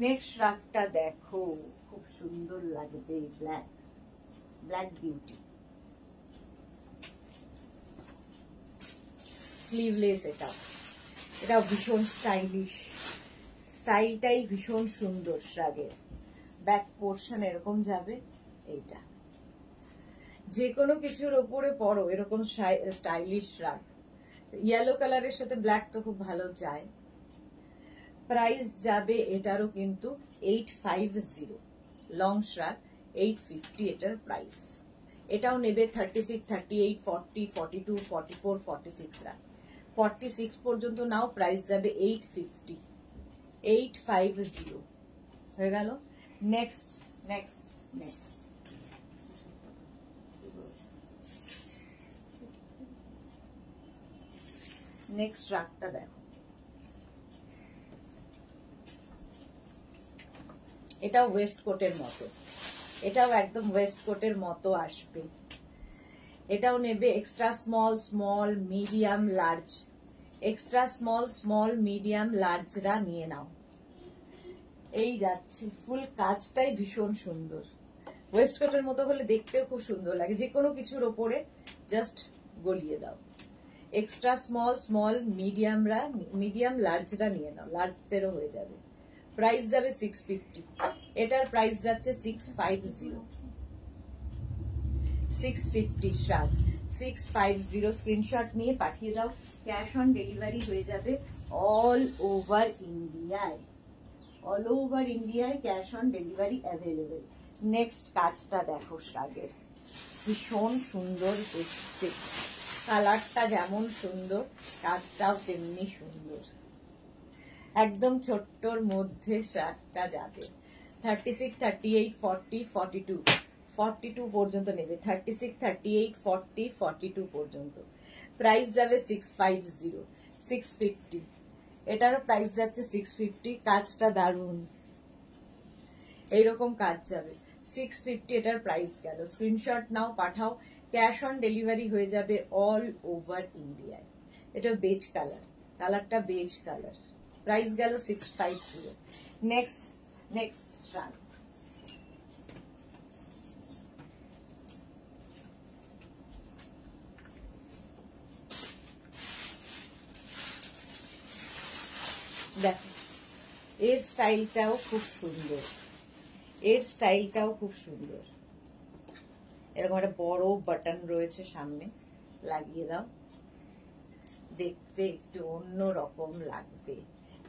নেক্সট শ্রাগটা দেখো, খুব সুন্দর লাগবে। Black beauty, sleeveless. এটাও ভীষণ স্টাইলিশ, স্টাইলটাই ভীষণ সুন্দর শ্রাগের। ব্যাক পোর্শন এরকম যাবে। এইটা যে কোনো কিছুর ওপরে পরো এরকম স্টাইলিশ শ্রাগ। ইয়েলো কালারের সাথে ব্ল্যাক তো খুব ভালো যায়। প্রাইস যাবে এটারও কিন্তু 850। লং শ্রাগ 850 এটার প্রাইস। এটাও নেবে 36, 38, 40, 42, 44, 46 রা। 46 পর্যন্ত নাও। প্রাইস যাবে 850। 850 হয়ে গেল। নেক্সট শ্রাগটা দেখো। এটাও ওয়েস্ট কোটের মতো, এটাও একদম ওয়েস্ট কোটের মতো আসবে। এটাও নেবে extra small, medium, large. Extra small, medium, লার্জরা নিয়ে নাও। এই যাচ্ছে, ফুল কাজটাই ভীষণ সুন্দর। ওয়েস্ট কোটের মতো হলে দেখতেও খুব সুন্দর লাগে। যে কোনো কিছুর ওপরে জাস্ট গলিয়ে দাও। এক্সট্রা স্মল, মিডিয়াম, লার্জরা নিয়ে নাও। লার্জদেরও হয়ে যাবে। প্রাইস যাবে 650। এটার প্রাইস যাচ্ছে 650। 650 শ্রাগ, 650। স্ক্রিনশট নিয়ে পাঠিয়ে দাও। ক্যাশ অন ডেলিভারি হয়ে যাবে অল ওভার ইন্ডিয়ায়। Cash on delivery available. Next কাজটা দেখো শ্রাগের, ভীষণ সুন্দর দেখতে। কালারটা যেমন সুন্দর, কাজটাও তেমনি সুন্দর। একদম ছোট্টর মধ্যে শ্রাগটা যাবে। 36, 38, 40, 42, 42 পর্যন্ত নেবে। 36, 38, 40, 42 পর্যন্ত। প্রাইস যাবে 650। 650, এটারও প্রাইস যাচ্ছে 650। কাজটা দারুন, এইরকম কাজ যাবে 650, এটার প্রাইস গেল। Screenshot now, Pathao, cash on delivery হয়ে যাবে অল ওভার ইন্ডিয়ায়। এটা বেজ কালার, কালারটা বেজ কালার, প্রাইস গেল 650। নেক্সট শাড়ি, দেখো এর স্টাইলটাও খুব সুন্দর, এর স্টাইলটাও খুব সুন্দর। এরকম একটা বড় বাটন রয়েছে সামনে, লাগিয়ে দাও, দেখতে একটু অন্য রকম লাগবে।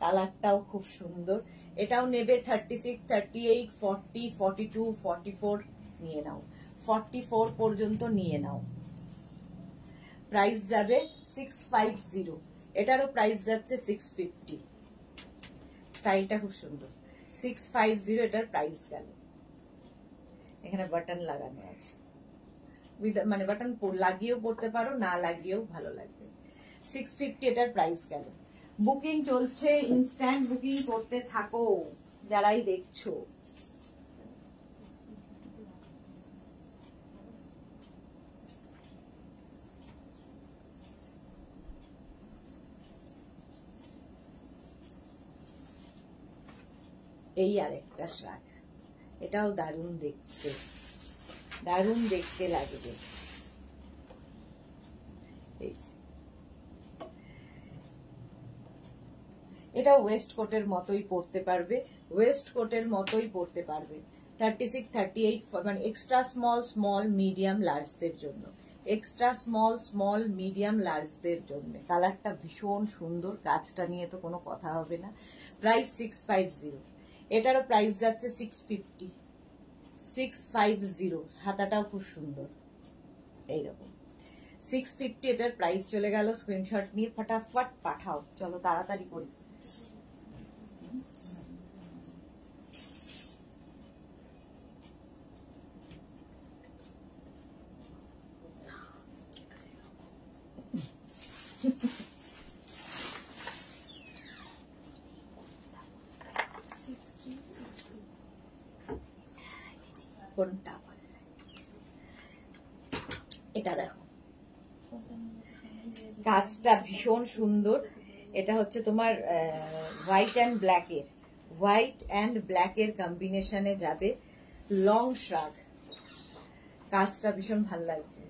কালারটাও খুব সুন্দর। এটাও নেবে 36, 38, 40, 42, 44 নিয়ে নাও, 44 পর্যন্ত নিয়ে নাও। প্রাইস যাবে 650, এটারও প্রাইস যাচ্ছে 650। স্টাইলটা খুব সুন্দর, 650 এটার প্রাইস গেল। এখানে বাটন লাগানো আছে, মানে বাটন লাগিয়েও পড়তে পারো, না লাগিয়েও ভালো লাগবে। 650 এটার প্রাইস গেল। বুকিং চলছে, ইনস্ট্যান্ট বুকিং করতে থাকো যারাই দেখছো। এই আরেকটা শাক, এটাও দারুণ দেখতে, দারুণ দেখতে লাগবে। এটা ওয়েস্ট কোটের মতোই পরতে পারবে, ওয়েস্ট কোটের মতোই পরতে পারবে। 36, 38 মানে এক্সট্রা স্মল, স্মল, মিডিয়াম, লার্জদের জন্য, এক্সট্রা স্মল, স্মল, মিডিয়াম, লার্জদের জন্য। কালারটা ভীষণ সুন্দর, কাজটা নিয়ে তো কোনো কথা হবে না। প্রাইস 650, এটারও প্রাইস যাচ্ছে 650, 650। হাতাটাও খুব সুন্দর, এইরকম 650 এটার প্রাইস চলে গেল। স্ক্রিনশট নিয়ে ফটাফট পাঠাও, চলো তাড়াতাড়ি করি। কোনটা? এটা দেখো, কাজটা ভীষণ সুন্দর। এটা হচ্ছে তোমার হোয়াইট অ্যান্ড ব্ল্যাকের, হোয়াইট অ্যান্ড ব্ল্যাকের কম্বিনেশনে যাবে, লং শ্রাগ। কাজটা ভীষণ ভালো লাগছে।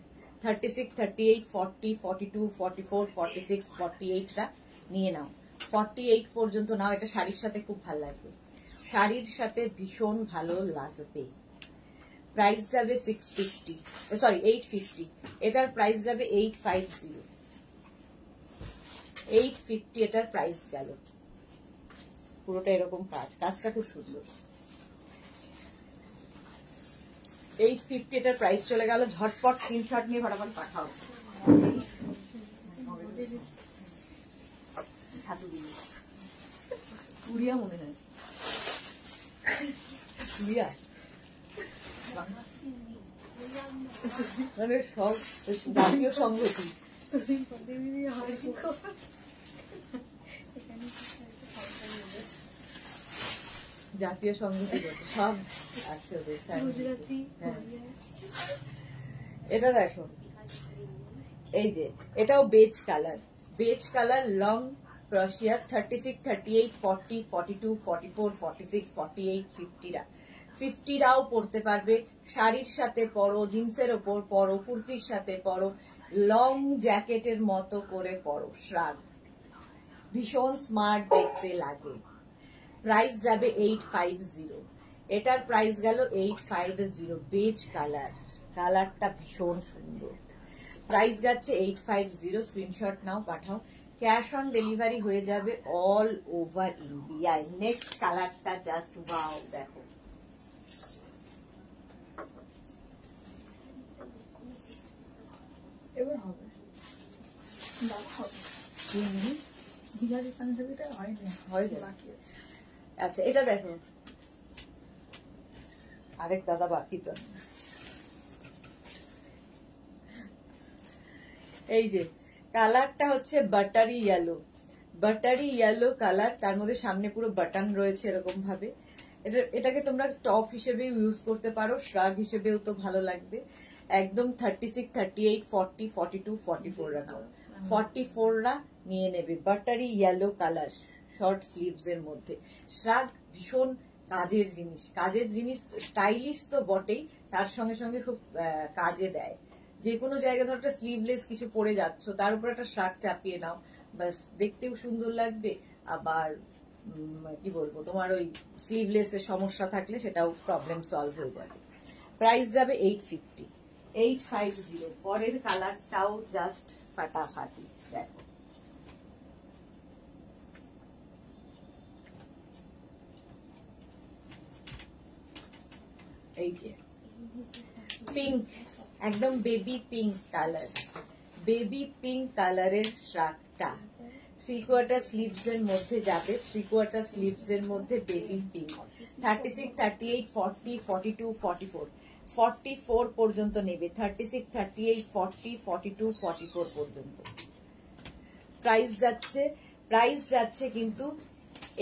36, 38, 40, 42, 44, 46, 48টা নিয়ে নাও, 48 পর্যন্ত নাও। এটা শাড়ির সাথে খুব ভালো লাগবে, শাড়ির সাথে ভীষণ ভালো লাগবে। প্রাইস যাবে 650, সরি 850, এটার প্রাইস যাবে 850, 850 এটার প্রাইস গেল। পুরোটা এরকম কাজ, কাজটা খুব সুন্দর। 850 এটার প্রাইস চলে গেল। ঝটপট স্ক্রিনশট নিয়ে ফটাফট পাঠাও। উড়িয়া মনে হয়, উড়িয়া মানে সব জাতীয় সংগঠন, জাতীয় সংগঠন সব আছে ওদের। এটা দেখো, এই যে এটাও beige colour, beige colour, long ক্রশিয়া। 36, 38, 40, 42, 44, 46, 48, 50রাও পরতে পারবে। শাড়ির সাথে পরো, জিন্সের ওপর পরো, কুর্তির সাথে পরো, লং জ্যাকেটের মতো করে পরো। শ্রাগ ভীষণ স্মার্ট দেখতে লাগে। প্রাইস যাবে 850, এটার প্রাইস গেল 850। বেজ কালার, কালারটা ভীষণ সুন্দর। প্রাইস যাচ্ছে 850। Screenshot now, Pathao, cash on delivery হয়ে যাবে অল ওভার ইন্ডিয়ায়। নেক্সট কালারটা জাস্ট ওয়াও, দেখো এবার হবে, আচ্ছা এটা দেখো, আরেক দাদা বাকি তো। এই যে কালারটা হচ্ছে buttery yellow, buttery yellow colour, তার মধ্যে সামনে পুরো বাটন রয়েছে এরকম ভাবে। এটাকে তোমরা টপ হিসেবে ইউজ করতে পারো, শ্রাগ হিসেবেও তো ভালো লাগবে। একদম 36, 38, 40, 42, 44 রা নাও, 44 রা নিয়ে নেবে। Buttery yellow colour, short sleeves এর মধ্যে। শ্রাগ ভীষণ কাজের জিনিস, স্টাইলিশ তো বটেই, তার সঙ্গে সঙ্গে খুব কাজে দেয়। যে কোনো জায়গায় ধর একটা স্লিভলেস কিছু পরে যাচ্ছ, তার উপর একটা শ্রাগ চাপিয়ে নাও, বাস দেখতেও সুন্দর লাগবে। আবার কি বলবো, তোমার ওই স্লিভলেস এর সমস্যা থাকলে সেটাও প্রবলেম সলভ হয়ে যাবে। প্রাইস যাবে 850, 850। পরের কালারটাও জাস্ট ফাটাফাটি, দেখো এই যে পিঙ্ক, একদম baby pink colour, baby pink কালারের শ্রাগটা 3/4 স্লিভস এর মধ্যে যাবে। 3/4 স্লিভস এর মধ্যে বেবি পিঙ্ক। 36, 38, 40, 42, 44, 44 পর্যন্ত নেবে। 36, 38, 40, 42, 44 পর্যন্ত। প্রাইস যাচ্ছে কিন্তু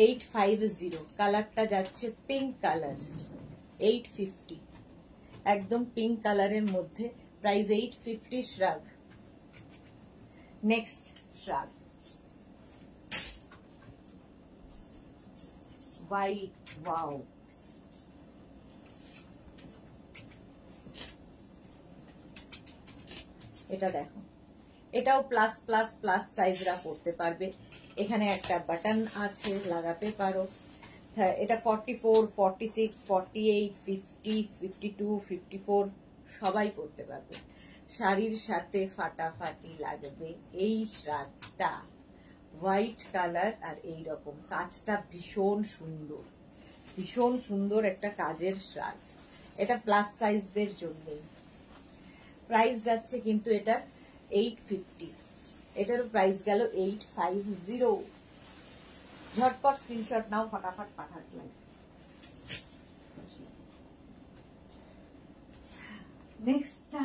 850। কালারটা যাচ্ছে পিঙ্ক কালার, 850, একদম পিঙ্ক কালারের মধ্যে। প্রাইস 850 শ্রাগ। নেক্সট শ্রাগ হোয়াইট, ওয়াও, এটা দেখো, এটাও প্লাস প্লাস প্লাস সাইজরা পড়তে পারবে। এখানে একটা বাটন আছে, লাগাতে পারো। এটা 44, 46, 48, 50, 52, 54 সবাই পড়তে পারবে। শাড়ির সাথে ফাটাফাটি লাগবে এই শ্রাগটা। হোয়াইট কালার আর এই রকম কাজটা ভীষণ সুন্দর, ভীষণ সুন্দর একটা কাজের শ্রাগ। এটা প্লাস সাইজদের জন্যই। প্রাইস যাচ্ছে কিন্তু এটা 850। এটারও প্রাইস গেল 850। ঝটপট স্ক্রিনশট নাও, ফটাফট পাঠাতে লাগে। নেক্সটটা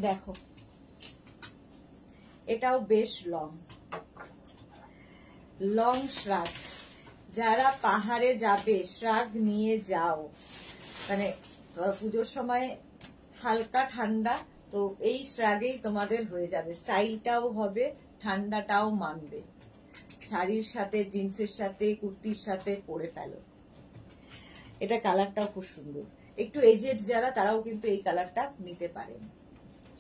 দেখো, এটাও বেশ লং শ্রাগ। যারা পাহাড়ে যাবে শ্রাগ নিয়ে যাও, মানে পুজোর সময় হালকা ঠান্ডা, তো এই শ্রাগেই তোমাদের হয়ে যাবে। স্টাইলটাও হবে, ঠান্ডাটাও মানবে। শাড়ির সাথে, জিন্সের সাথে, কুর্তির সাথে পরে ফেলো। এটা কালারটাও খুব সুন্দর। একটু এজেড যারা, তারাও কিন্তু এই কালারটা নিতে পারেন।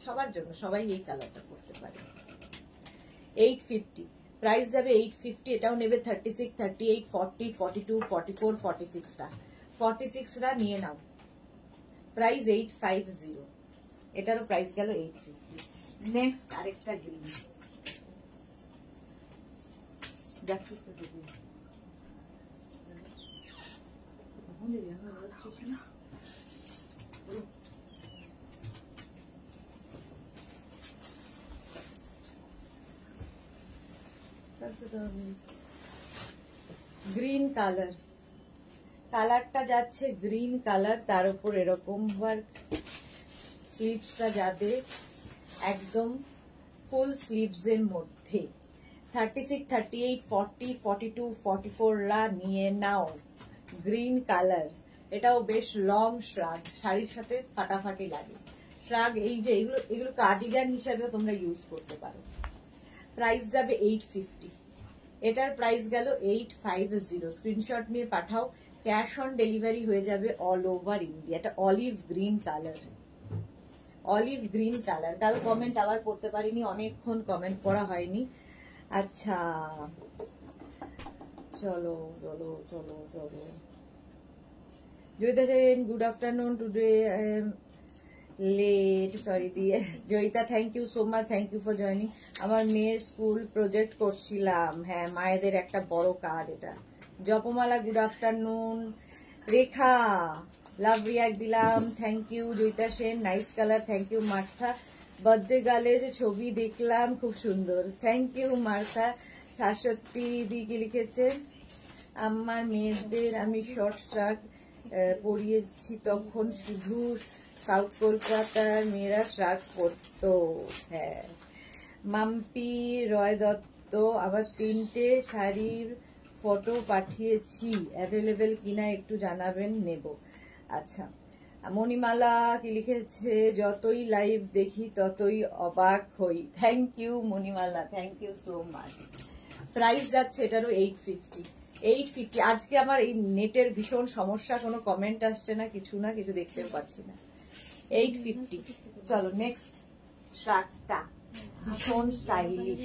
সবার জন্য, সবাই এই কালারটা করতে পারে। 850, প্রাইস যাবে 850। এটাও নেবে 36, 38, 40, 42, 44, 46 টা। 46 রা নিয়ে নাও। প্রাইস 850। এটারও প্রাইস গেল 850। নেক্সট আরেকটা গ্রিন, যাচ্ছি তো দেখি গ্রিন কালার। কালারটা যাচ্ছে গ্রিন কালার, তার উপর এরকম ওয়ার্ক। স্লিভসটা যাবে একদম ফুল স্লিভস এর মধ্যে। 36, 38, 40, 42, 44 রা নিয়ে নাও। গ্রিন কালার, এটাও বেশ লং শ্রাগ, শাড়ির সাথে ফাটাফাটি লাগে। শ্রাগ এই যে এগুলো কার্ডিগান হিসাবেও তোমরা ইউজ করতে পারো। প্রাইস যাবে 850। এটার প্রাইস গেল 850। স্ক্রিনশট নিয়ে পাঠাও, ক্যাশ অন ডেলিভারি হয়ে যাবে অল ওভার ইন্ডিয়া। এটা olive green colour, olive green colour. কারো কমেন্ট আবার পড়তে পারিনি, অনেকক্ষণ কমেন্ট পড়া হয়নি। আচ্ছা, চলো চলো চলো চলো। Joyita Sen, good afternoon. Today I am late, sorry দিয়ে। Joyita, thank you so much, thank you for joining. আমার মেয়ের স্কুল প্রজেক্ট করছিলাম। হ্যাঁ, মায়েদের একটা বড় কাজ এটা। Japamala, good afternoon. Rekha, love react দিলাম, thank you. Joyita Sen, nice colour, thank you. Martha, birthday গার্লের ছবি দেখলাম, খুব সুন্দর, থ্যাংক ইউ মার্থা। শাশ্বতী দি কি লিখেছে, আমার মেয়েদের আমি শর্ট শ্রাগ পরিয়েছি, তখন শুধু সাউথ কলকাতার মেয়েরা শ্রাগ পরতো। হ্যাঁ, মাম্পি রয় দত্ত আবার 3টে শাড়ির ফটো পাঠিয়েছি, অ্যাভেলেবেল কিনা একটু জানাবেন, নেব। আচ্ছা, মণিমালা কি লিখেছে, যতই লাইভ দেখি ততই অবাক হই। Thank you Manimala, thank you so much. Price যাচ্ছে এটারও 850। 850। আজকে আমার এই নেটের ভীষণ সমস্যা, কোনো কমেন্ট আসছে না, কিছু না, কিছু দেখতেও পাচ্ছি না। 850। চলো নেক্সট শ্রাগটা ভীষণ স্টাইলিশ।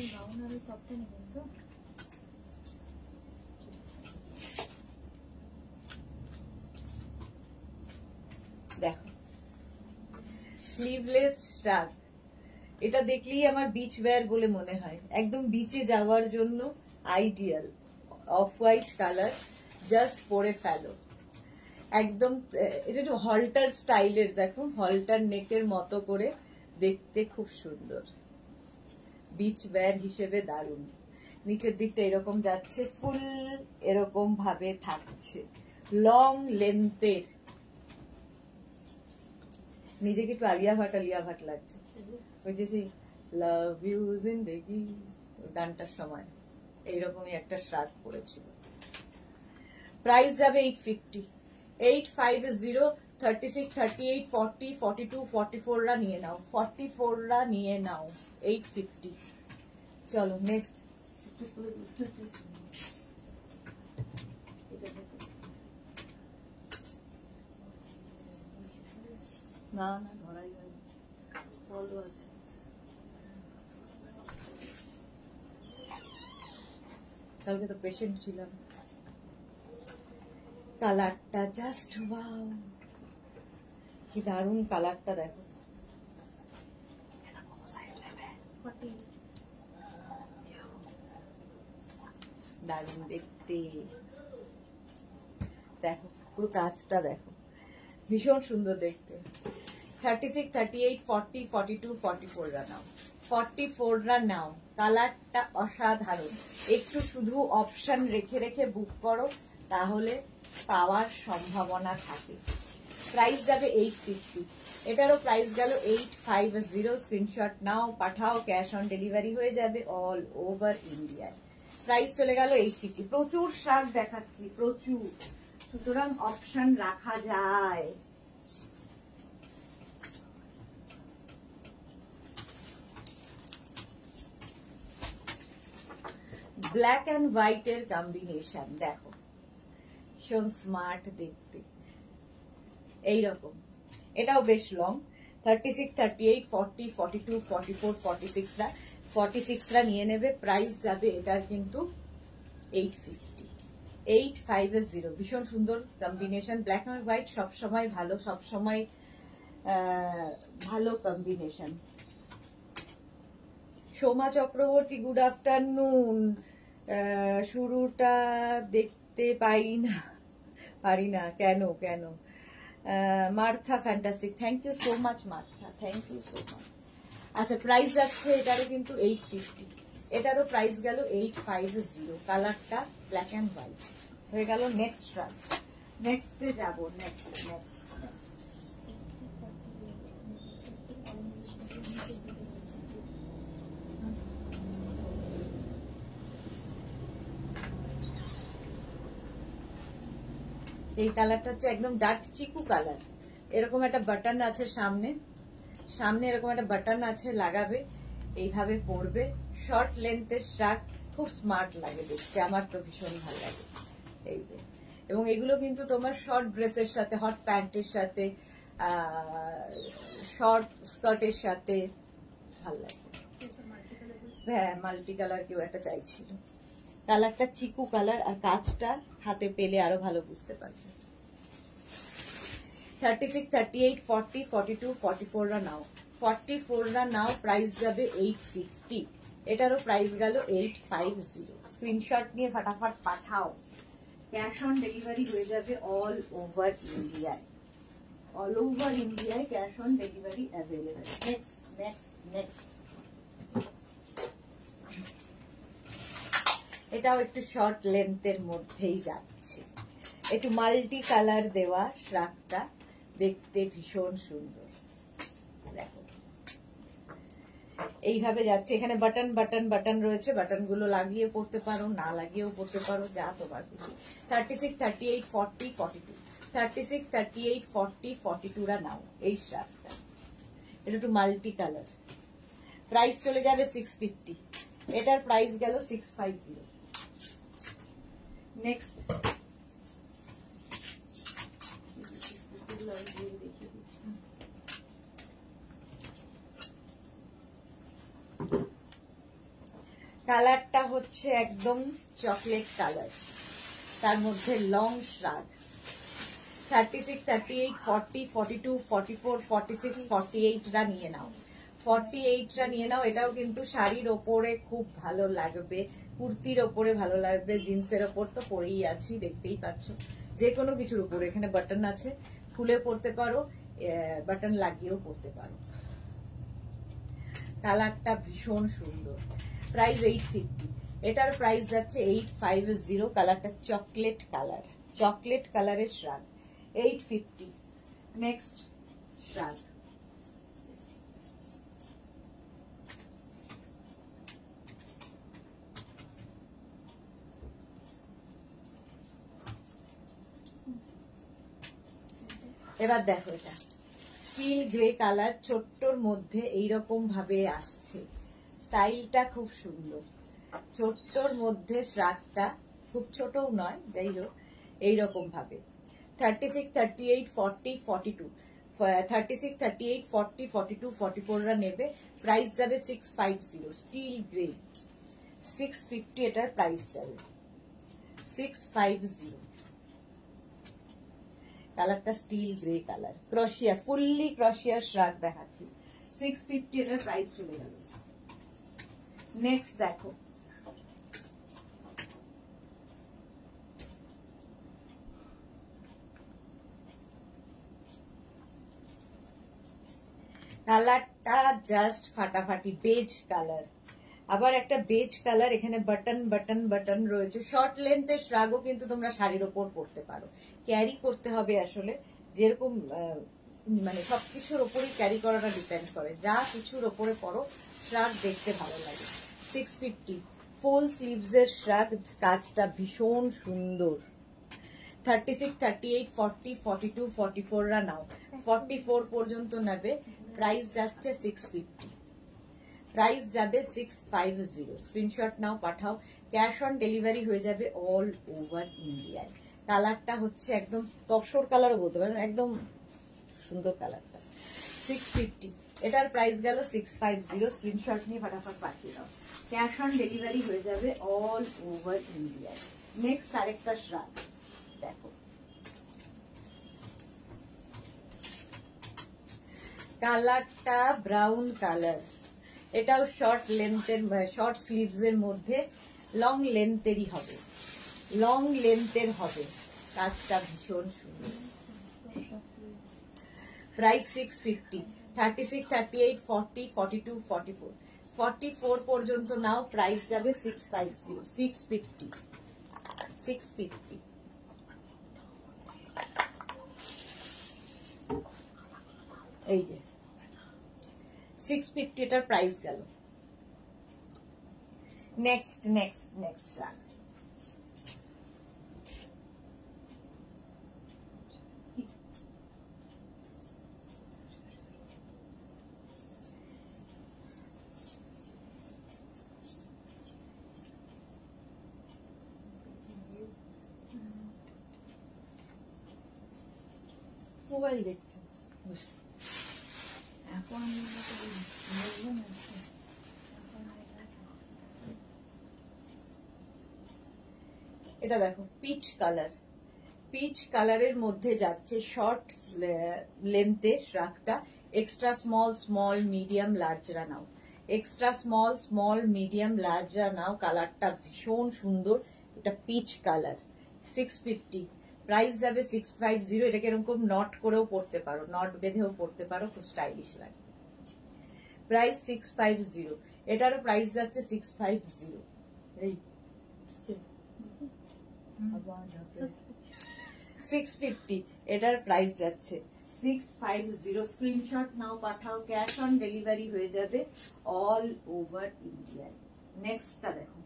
দেখো স্লিভলেস শ্রাগ, এটা দেখলেই আমার বিচ ওয়্যার বলে মনে হয়, একদম বিচে যাওয়ার জন্য ideal. Of white colour, just পরে ফেলো একদম। এটা একটু হল্টার স্টাইলের, দেখো হল্টার নেকের মতো করে, দেখতে খুব সুন্দর, বিচ ওয়্যার হিসেবে দারুণ। নিচের দিকটা এরকম যাচ্ছে, ফুল এরকম ভাবে থাকছে, লং লেন্থের। নিজেকে একটু আলিয়া ভাট লাগছে, ওই যে সেই লাভ ইউ জিন্দেগি গানটার সময় এইরকমই একটা শ্রাগ পড়েছিল। প্রাইস যাবে 850। 850। 36, 38, 40, 42, 44 রা নিয়ে নাও, 44 রা নিয়ে নাও। 850। চলো নেক্সট। না না ধরাই হয়নি, বলো আছে। কালকে তো পেশেন্ট ছিলাম। কালারটা জাস্ট ওয়াও, কি দারুণ কালারটা, দেখো দারুণ দেখতে। দেখো পুরো কাজটা দেখো, ভীষণ সুন্দর দেখতে। 36, 38, 40, 42, 44 রা নাও, 44 রা নাও। কালারটা অসাধারণ, একটু শুধু অপশন রেখে রেখে বুক করো, তাহলে পাওয়ার সম্ভাবনা থাকে। প্রাইস যাবে 850। এটারও প্রাইস গেল 850। Screenshot now, Pathao, cash on delivery হয়ে যাবে অল ওভার ইন্ডিয়ায়। প্রাইস চলে গেল 850। প্রচুর শাক দেখাচ্ছি, প্রচুর, সুতরাং অপশন রাখা যায়। ব্ল্যাক অ্যান্ড হোয়াইট এর কম্বিনেশন দেখো, ভীষণ স্মার্ট দেখতে, এইরকম। এটাও বেশ লং। 36, 38, 40, 42, 44, 46 রা, 46 রা নিয়ে নেবে। প্রাইস যাবে এটার কিন্তু 850। 850। ভীষণ সুন্দর কম্বিনেশন, ব্ল্যাক অ্যান্ড হোয়াইট সবসময় ভালো, সবসময় ভালো combination. Soma Chakraborty, good afternoon. শুরুটা দেখতে পারি না, কেন? Martha fantastic, thank you so much Martha, thank you so much. আচ্ছা, প্রাইস যাচ্ছে এটারও কিন্তু 850। এটারও প্রাইস গেল 850। কালারটা ব্ল্যাক অ্যান্ড হোয়াইট হয়ে গেল। নেক্সট রান, নেক্সটে যাবো। নেক্সট এই কালারটা হচ্ছে একদম ডার্ক চিকু কালার। এরকম একটা বাটন আছে সামনে, এরকম একটা বাটন আছে, লাগাবে, এইভাবে পরবে। শর্ট লেন্থের শ্রাগ, খুব স্মার্ট লাগে দেখতে, আমার তো ভীষণ ভালো লাগে। এই যে, এবং এগুলো কিন্তু তোমার শর্ট ড্রেসের সাথে, হট প্যান্টের সাথে, শর্ট স্কার্টের সাথে ভালো লাগে। হ্যাঁ, মাল্টি কালার কেউ একটা চাইছিল। কালারটা চিকু কালার, আর কাজটা হাতে পেলে আরো ভালো বুঝতে পারবে। 36, 38, 40, 42, 44 রা নাও, 44 রা নাও। প্রাইস যাবে 850। এটারও প্রাইস গেল 850। স্ক্রিনশট নিয়ে ফটাফট পাঠাও, ক্যাশ অন ডেলিভারি হয়ে যাবে অল ওভার ইন্ডিয়ায়। Cash on delivery available. Next. এটাও একটু শর্ট লেন্থের মধ্যেই যাচ্ছে, একটু মাল্টি কালার দেওয়া শ্রাগটা, দেখতে ভীষণ সুন্দর। এইভাবে যাচ্ছে, এখানে বাটন বাটন বাটন রয়েছে, বাটন গুলো লাগিয়ে পড়তে পারো, না লাগিয়েও পড়তে পারো, যা তোমার খুশি। 36, 38, 40, 42, 36, 38, 40, 42 রা নাও এই শ্রাগটা। এটা একটু মাল্টি কালার। প্রাইস চলে যাবে 650, এটার প্রাইস গেল 650। নেক্সট কালারটা হচ্ছে একদম চকলেট কালার, তার মধ্যে লং শ্রাগ। 36, 38, 40, 42, 44, 46, 48 রা নিয়ে নাও, 48 রা নিয়ে নাও। এটাও কিন্তু শাড়ির ওপরে খুব ভালো লাগবে, কুর্তির ওপরে ভালো লাগবে, জিন্সের ওপর তো পরেই আছি দেখতেই পাচ্ছ, যে কোনো কিছুর উপরে। এখানে বাটন আছে, খুলে পরতে পারো, বাটন লাগিয়েও পরতে পারো। কালারটা ভীষণ সুন্দর। প্রাইস 850, এটার প্রাইস যাচ্ছে 850। কালারটা চকলেট কালার, চকলেট কালারের শ্রাগ, 850। নেক্সট শ্রাগ। এবার দেখো, এটা স্টিল গ্রে কালার, ছোট্টর মধ্যে এইরকম ভাবে আসছে, স্টাইলটা খুব সুন্দর। ছোট্টর মধ্যে শ্রাগটা খুব ছোটও নয়, যাই হোক এইরকম ভাবে। 36, 38, 40, 42, 36, 38, 40, 42, 44 রা নেবে। প্রাইস যাবে 650, স্টিল গ্রে 650, এটার প্রাইস যাবে 650। কালারটা স্টিল গ্রে কালার, ক্রোশিয়া, ফুললি ক্রোশিয়া শ্রাগ দেখাচ্ছি, 650 এটার প্রাইস চলে গেল। নেক্সট দেখো, কালারটা জাস্ট ফাটাফাটি, বেজ কালার। আবার একটা বেজ কালার, এখানে বাটন বাটন বাটন রয়েছে। শর্ট লেন্থের শ্রাগও কিন্তু তোমরা শাড়ির ওপর পরতে পারো, ক্যারি করতে হবে আসলে, যেরকম মানে সবকিছুর ওপরই ক্যারি করাটা ডিপেন্ড করে, যা কিছুর ওপরে পরো শ্রাগ দেখতে ভালো লাগে। 650, ফুল স্লিভস এর শ্রাগ, কাজটা ভীষণ সুন্দর। 36, 38, 40, 42, 44 রা নাও, 44 পর্যন্ত নেবে। প্রাইস যাচ্ছে 650, প্রাইস যাবে 650। Screenshot now, Pathao, cash on delivery হয়ে যাবে অল ওভার ইন্ডিয়ায়। কালারটা হচ্ছে একদম তসর কালারও বলতে পারেন, একদম সুন্দর কালারটা। 650, এটার প্রাইস গেল 650। স্ক্রিনশট নিয়ে ফাটাফাট পাঠিয়ে দাও, ক্যাশ অন ডেলিভারি হয়ে যাবে অল ওভার ইন্ডিয়ায়। নেক্সট আরেকটা শ্রাগ দেখো, কালারটা ব্রাউন কালার, এটাও শর্ট লেন্থের, শর্ট স্লিভস এর মধ্যে লং লেন্থেরই হবে, লং লেন্থের হবে, কাজটা ভীষণ সুন্দর। প্রাইস 650, 36, 38, 40, 42, 44, 44 পর্যন্ত নাও। প্রাইস যাবে 650, 650, 650। এই যে 650, এটার প্রাইস গেল। নেক্সট নেক্সট নেক্সট রাখ। মোবাইল দেখছে এখন, এটা দেখো পিচ কালার, পিচ কালারের মধ্যে যাচ্ছে শর্ট লেন্থের শ্রাগটা। এক্সট্রা স্মল স্মল মিডিয়াম লার্জরা নাও, এক্সট্রা স্মল স্মল মিডিয়াম লার্জরা নাও। কালারটা ভীষণ সুন্দর, এটা পিচ কালার। 650, প্রাইস যাবে 650। এটাকে এরকম নট করেও পরতে পারো, নট বেঁধেও পরতে পারো, খুব স্টাইলিশ লাগে। প্রাইস 650, এটারও প্রাইস যাচ্ছে 650। এই 650, এটার প্রাইস যাচ্ছে 650 screenshot now Pathao, cash on delivery হয়ে যাবে অল ওভার ইন্ডিয়ায়। নেক্সটটা দেখো,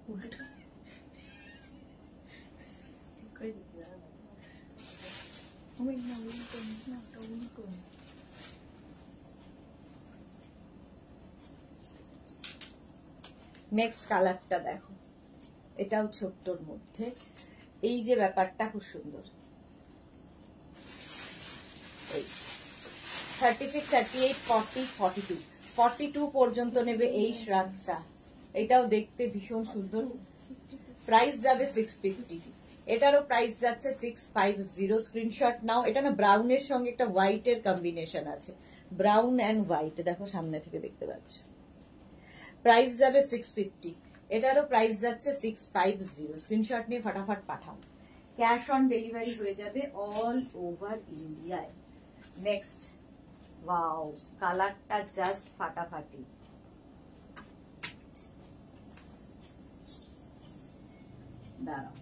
নেক্সট কালারটা দেখো, এটাও ছোট্টর মধ্যে। এই যে ব্যাপারটা খুব সুন্দর, 36, 38, 40, 42, 42 পর্যন্ত নেবে এই শ্রাগটা। এটাও দেখতে ভীষণ সুন্দর। প্রাইস যাবে 650, এটারও প্রাইস যাচ্ছে 650। স্ক্রিনশট নাও। এটা না ব্রাউনের সঙ্গে একটা হোয়াইটের কম্বিনেশন আছে, ব্রাউন এন্ড হোয়াইট, দেখো সামনে থেকে দেখতে পাচ্ছ। প্রাইস যাবে 650, এটারও প্রাইস যাচ্ছে 650। স্ক্রিনশট নিয়ে ফটাফট পাঠাও, ক্যাশ অন ডেলিভারি হয়ে যাবে অল ওভার ইন্ডিয়ায়। নেক্সট, ওয়াও, কালারটা জাস্ট ফাটাফাটি। দাঁড়াও,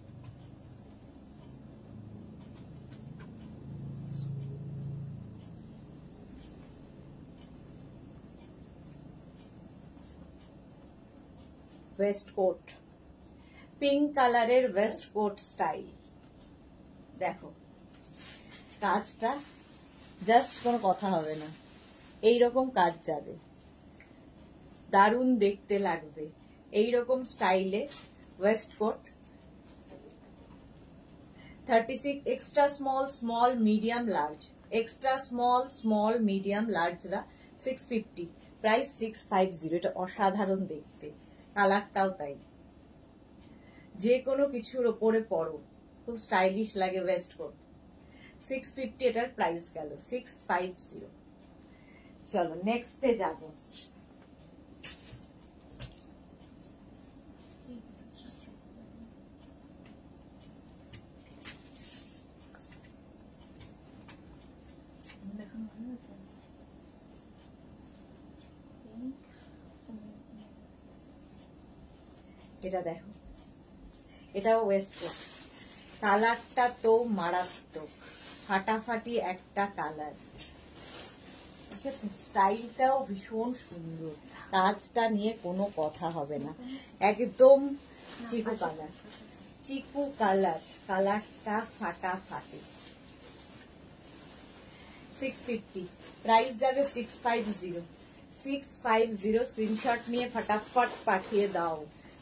ওয়েস্ট কোট, পিঙ্ক কালারের ওয়েস্ট কোট স্টাইল। দেখো কাজটা জাস্ট কোনো কথা হবে না, এইরকম কাজ যাবে, দারুণ দেখতে লাগবে। এইরকম স্টাইলে waist coat, 36 extra small, small, medium, large, extra small, small, medium, লার্জরা 650, প্রাইস 650। এটা অসাধারণ দেখতে, কালারটাও তাই। যে কোনো কিছুর ওপরে পরো, খুব স্টাইলিশ লাগে ওয়েস্ট কোট। 650 এটার প্রাইস গেল, 650। চলো নেক্সটে যাবো। এটা দেখো, এটাও ওয়েস্ট কোট। কালারটা তো মারাত্মক, ফাটাফাটি একটা কালার, ঠিক আছে। স্টাইলটাও ভীষণ সুন্দর, কাজটা নিয়ে কোনো কথা হবে না, একদম চিকু কালার, চিকু কালার, কালারটা ফাটাফাটি। 650, প্রাইস যাবে 650, 650। স্ক্রিনশট নিয়ে ফটাফট পাঠিয়ে দাও,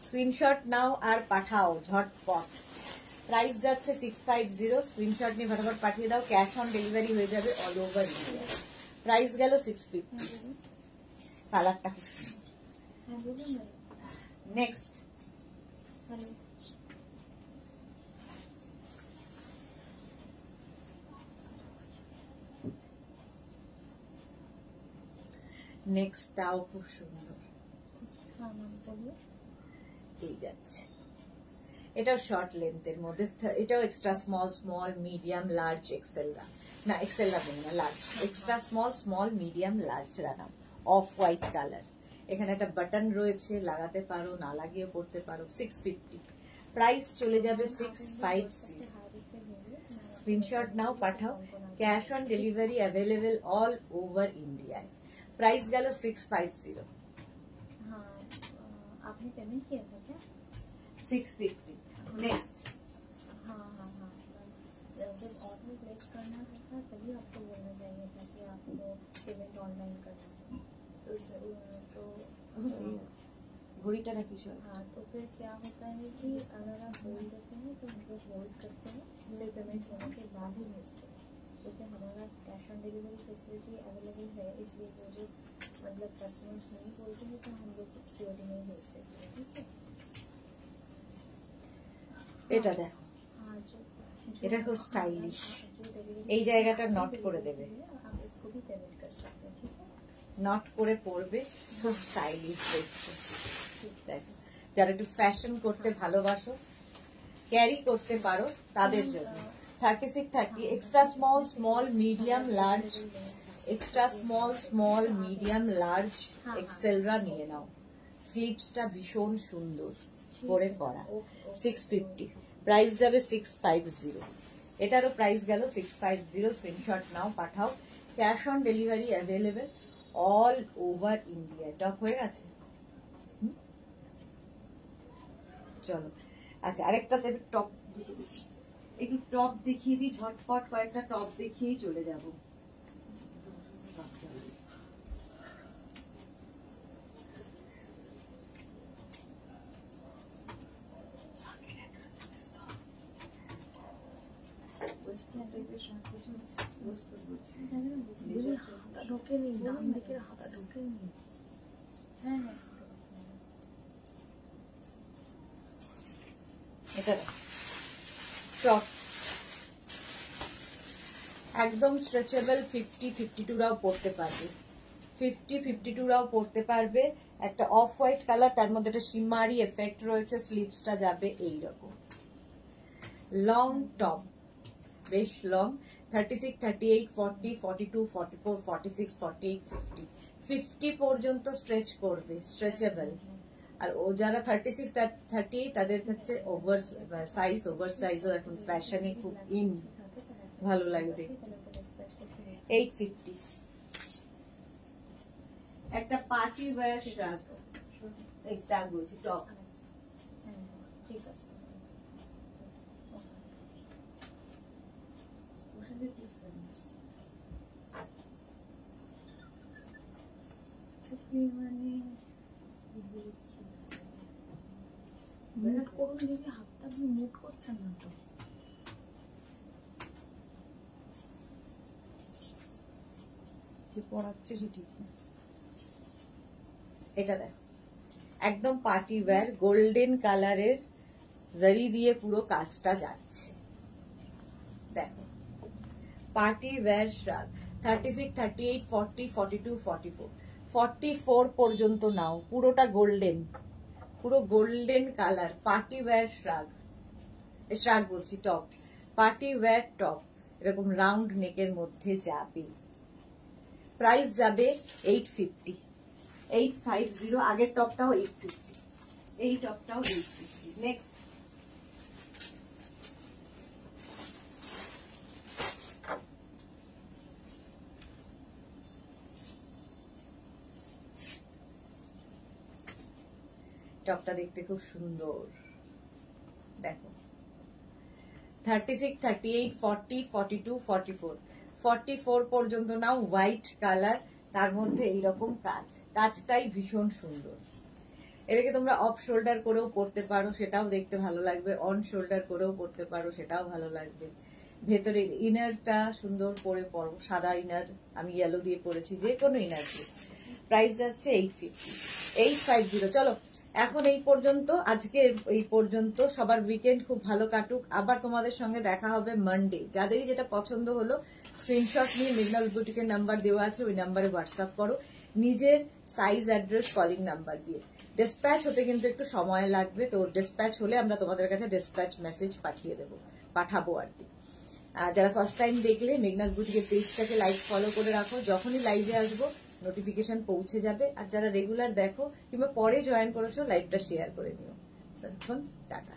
স্ক্রিনশট নাও আর পাঠাও ঝটপট। প্রাইস যাচ্ছে 650, স্ক্রিনশট নিয়ে ফটাফট পাঠিয়ে দাও, ক্যাশ অন ডেলিভারি হয়ে যাবে অল ওভার ইন্ডিয়া। প্রাইস গেল 650। কালারটা খুব সুন্দর। নেক্সট, নেক্সটটাও খুব সুন্দর, এই যাচ্ছে। এটাও শর্ট লেন্থের মধ্যে, এটাও extra small, small, medium, large, XL না, এক্সেল না, large, extra small, small, medium, large রানাম, অফ হোয়াইট কালার। এখানে একটা বাটন রয়েছে, লাগাতে পারো, না লাগিয়ে পড়তে পারো। 650, প্রাইস চলে যাবে 650। Screenshot now Pathao, cash on delivery available all over ইন্ডিয়ায়। प्राइस गया 650। हाँ, आपने पेमेंट किया था क्या? 650। नेक्स्ट, हाँ हाँ हाँ, जब ऑर्डर प्लेस करना था तभी आपको बोलना चाहिए था कि आपको पेमेंट ऑनलाइन करना है। तो घड़ीटा रखी शो। हाँ, तो फिर क्या होता है कि अगर आप बोल देते हैं तो हम लोग होल्ड करते हैं, फिर पेमेंट होने के बाद ही भेजते हैं, क्योंकि हमारा cash on delivery facility available है। इसलिए वो जो मतलब कस्टमर्स नहीं बोलते हैं तो हम लोग सीओडी में भेज देते हैं, ठीक है। এটা দেখো, এটা খুব স্টাইলিশ, এই জায়গাটা নট করে দেবে, आप उसको भी पेमेंट कर सकते हैं, ठीक है। নট করে পরবে, খুব স্টাইলিশ দেখতে। দেখো, যারা একটু ফ্যাশন করতে ভালোবাসো, ক্যারি করতে পারো, তাদের জন্য 36, 30 extra small, small, medium, large, extra small, small, medium, large, এক্সেলরা নিয়ে নাও। স্লিপসটা ভীষণ সুন্দর করে করা। 650, প্রাইস যাবে 650। এটারও প্রাইস গেল 650। Screenshot now Pathao, cash on delivery available all over India. Top হয়ে গেছে। চলো আচ্ছা আরেকটা টপ একটু টপ দেখিয়ে দিই, ঝটপট কয়েকটা টপ দেখিয়েই চলে যাব। এটা টপ একদম স্ট্রেচেবল, 50-52রাও পড়তে পারবে, 50-52রাও পড়তে পারবে। একটা অফ হোয়াইট কালার, তার মধ্যে একটা শিমারি এফেক্ট রয়েছে, স্লিভসটা যাবে এইরকম। লং টপ, বেশ লং, 36, 38, 40, 42, 44, 46, 48, 50, 50 পর্যন্ত স্ট্রেচ করবে, স্ট্রেচেবল। আর ও যারা 36, 38 তাদের হচ্ছে ওভার সাইজ, ওভার সাইজও এখন ফ্যাশনে খুব ইন, ভালো লাগে দেখতে। 850 একটা পার্টি ওয়্যার শ্রাগ, এই শ্রাগ বলছি টপ। ঠিক আছে, মানে করুন দিদি, হাতটা আপনি মুট করছেন না তো? পড়াচ্ছে সেটি। এটা দেখ একদম পার্টি ওয়্যার, গোল্ডেন কালারের জারি দিয়ে পুরো কাজটা যাচ্ছে। দেখো পার্টি ওয়্যার শ্রাগ, 36, 38, 40, 42, 44, 44 পর্যন্ত নাও, পুরোটা গোল্ডেন, পুরো গোল্ডেন কালার, পার্টি ওয়্যার শ্রাগ, শ্রাগ বলছি টপ, পার্টি ওয়্যার টপ, এরকম রাউন্ড নেকের মধ্যে যাবে। প্রাইস যাবে 850, 850। আগের টপটাও 850, এই টপটাও 850। নেক্সট টপটা দেখতে খুব সুন্দর। দেখো 36, 38, 40, 42, 44, 44 পর্যন্ত নাও, হোয়াইট কালার, তার মধ্যে এইরকম কাজ, কাজটাই ভীষণ সুন্দর। এটাকে তোমরা অফ শোল্ডার করেও পরতে পারো, সেটাও দেখতে ভালো লাগবে, অন শোল্ডার করেও পরতে পারো, সেটাও ভালো লাগবে। ভেতরের ইনারটা সুন্দর করে পরো, সাদা ইনার, আমি ইয়েলো দিয়ে পরেছি, যে কোনো ইনার দিয়ে। প্রাইস যাচ্ছে 850, 850। চলো এখন এই পর্যন্ত, আজকে এই পর্যন্ত। সবার উইকেন্ড খুব ভালো কাটুক। আবার তোমাদের সঙ্গে দেখা হবে মানডে। যাদেরই যেটা পছন্দ হলো স্ক্রিনশট নিয়ে মেঘনাজ বুটিকের নাম্বার দেওয়া আছে, ওই নাম্বারে হোয়াটসঅ্যাপ করো, নিজের সাইজ, অ্যাড্রেস, কলিং নাম্বার দিয়ে। ডিসপ্যাচ হতে কিন্তু একটু সময় লাগবে, তো ডিসপ্যাচ হলে আমরা তোমাদের কাছে ডিসপ্যাচ মেসেজ পাঠাবো আর কি। আর যারা ফার্স্ট টাইম দেখলে মেঘনাজ বুটিকের পেজটাকে লাইক ফলো করে রাখো, যখনই লাইভে আসবো নোটিফিকেশন পৌঁছে যাবে। আর যারা রেগুলার দেখো কিংবা পরে জয়েন করেছো, লাইভটা শেয়ার করে নিও। ততক্ষণ টাটা।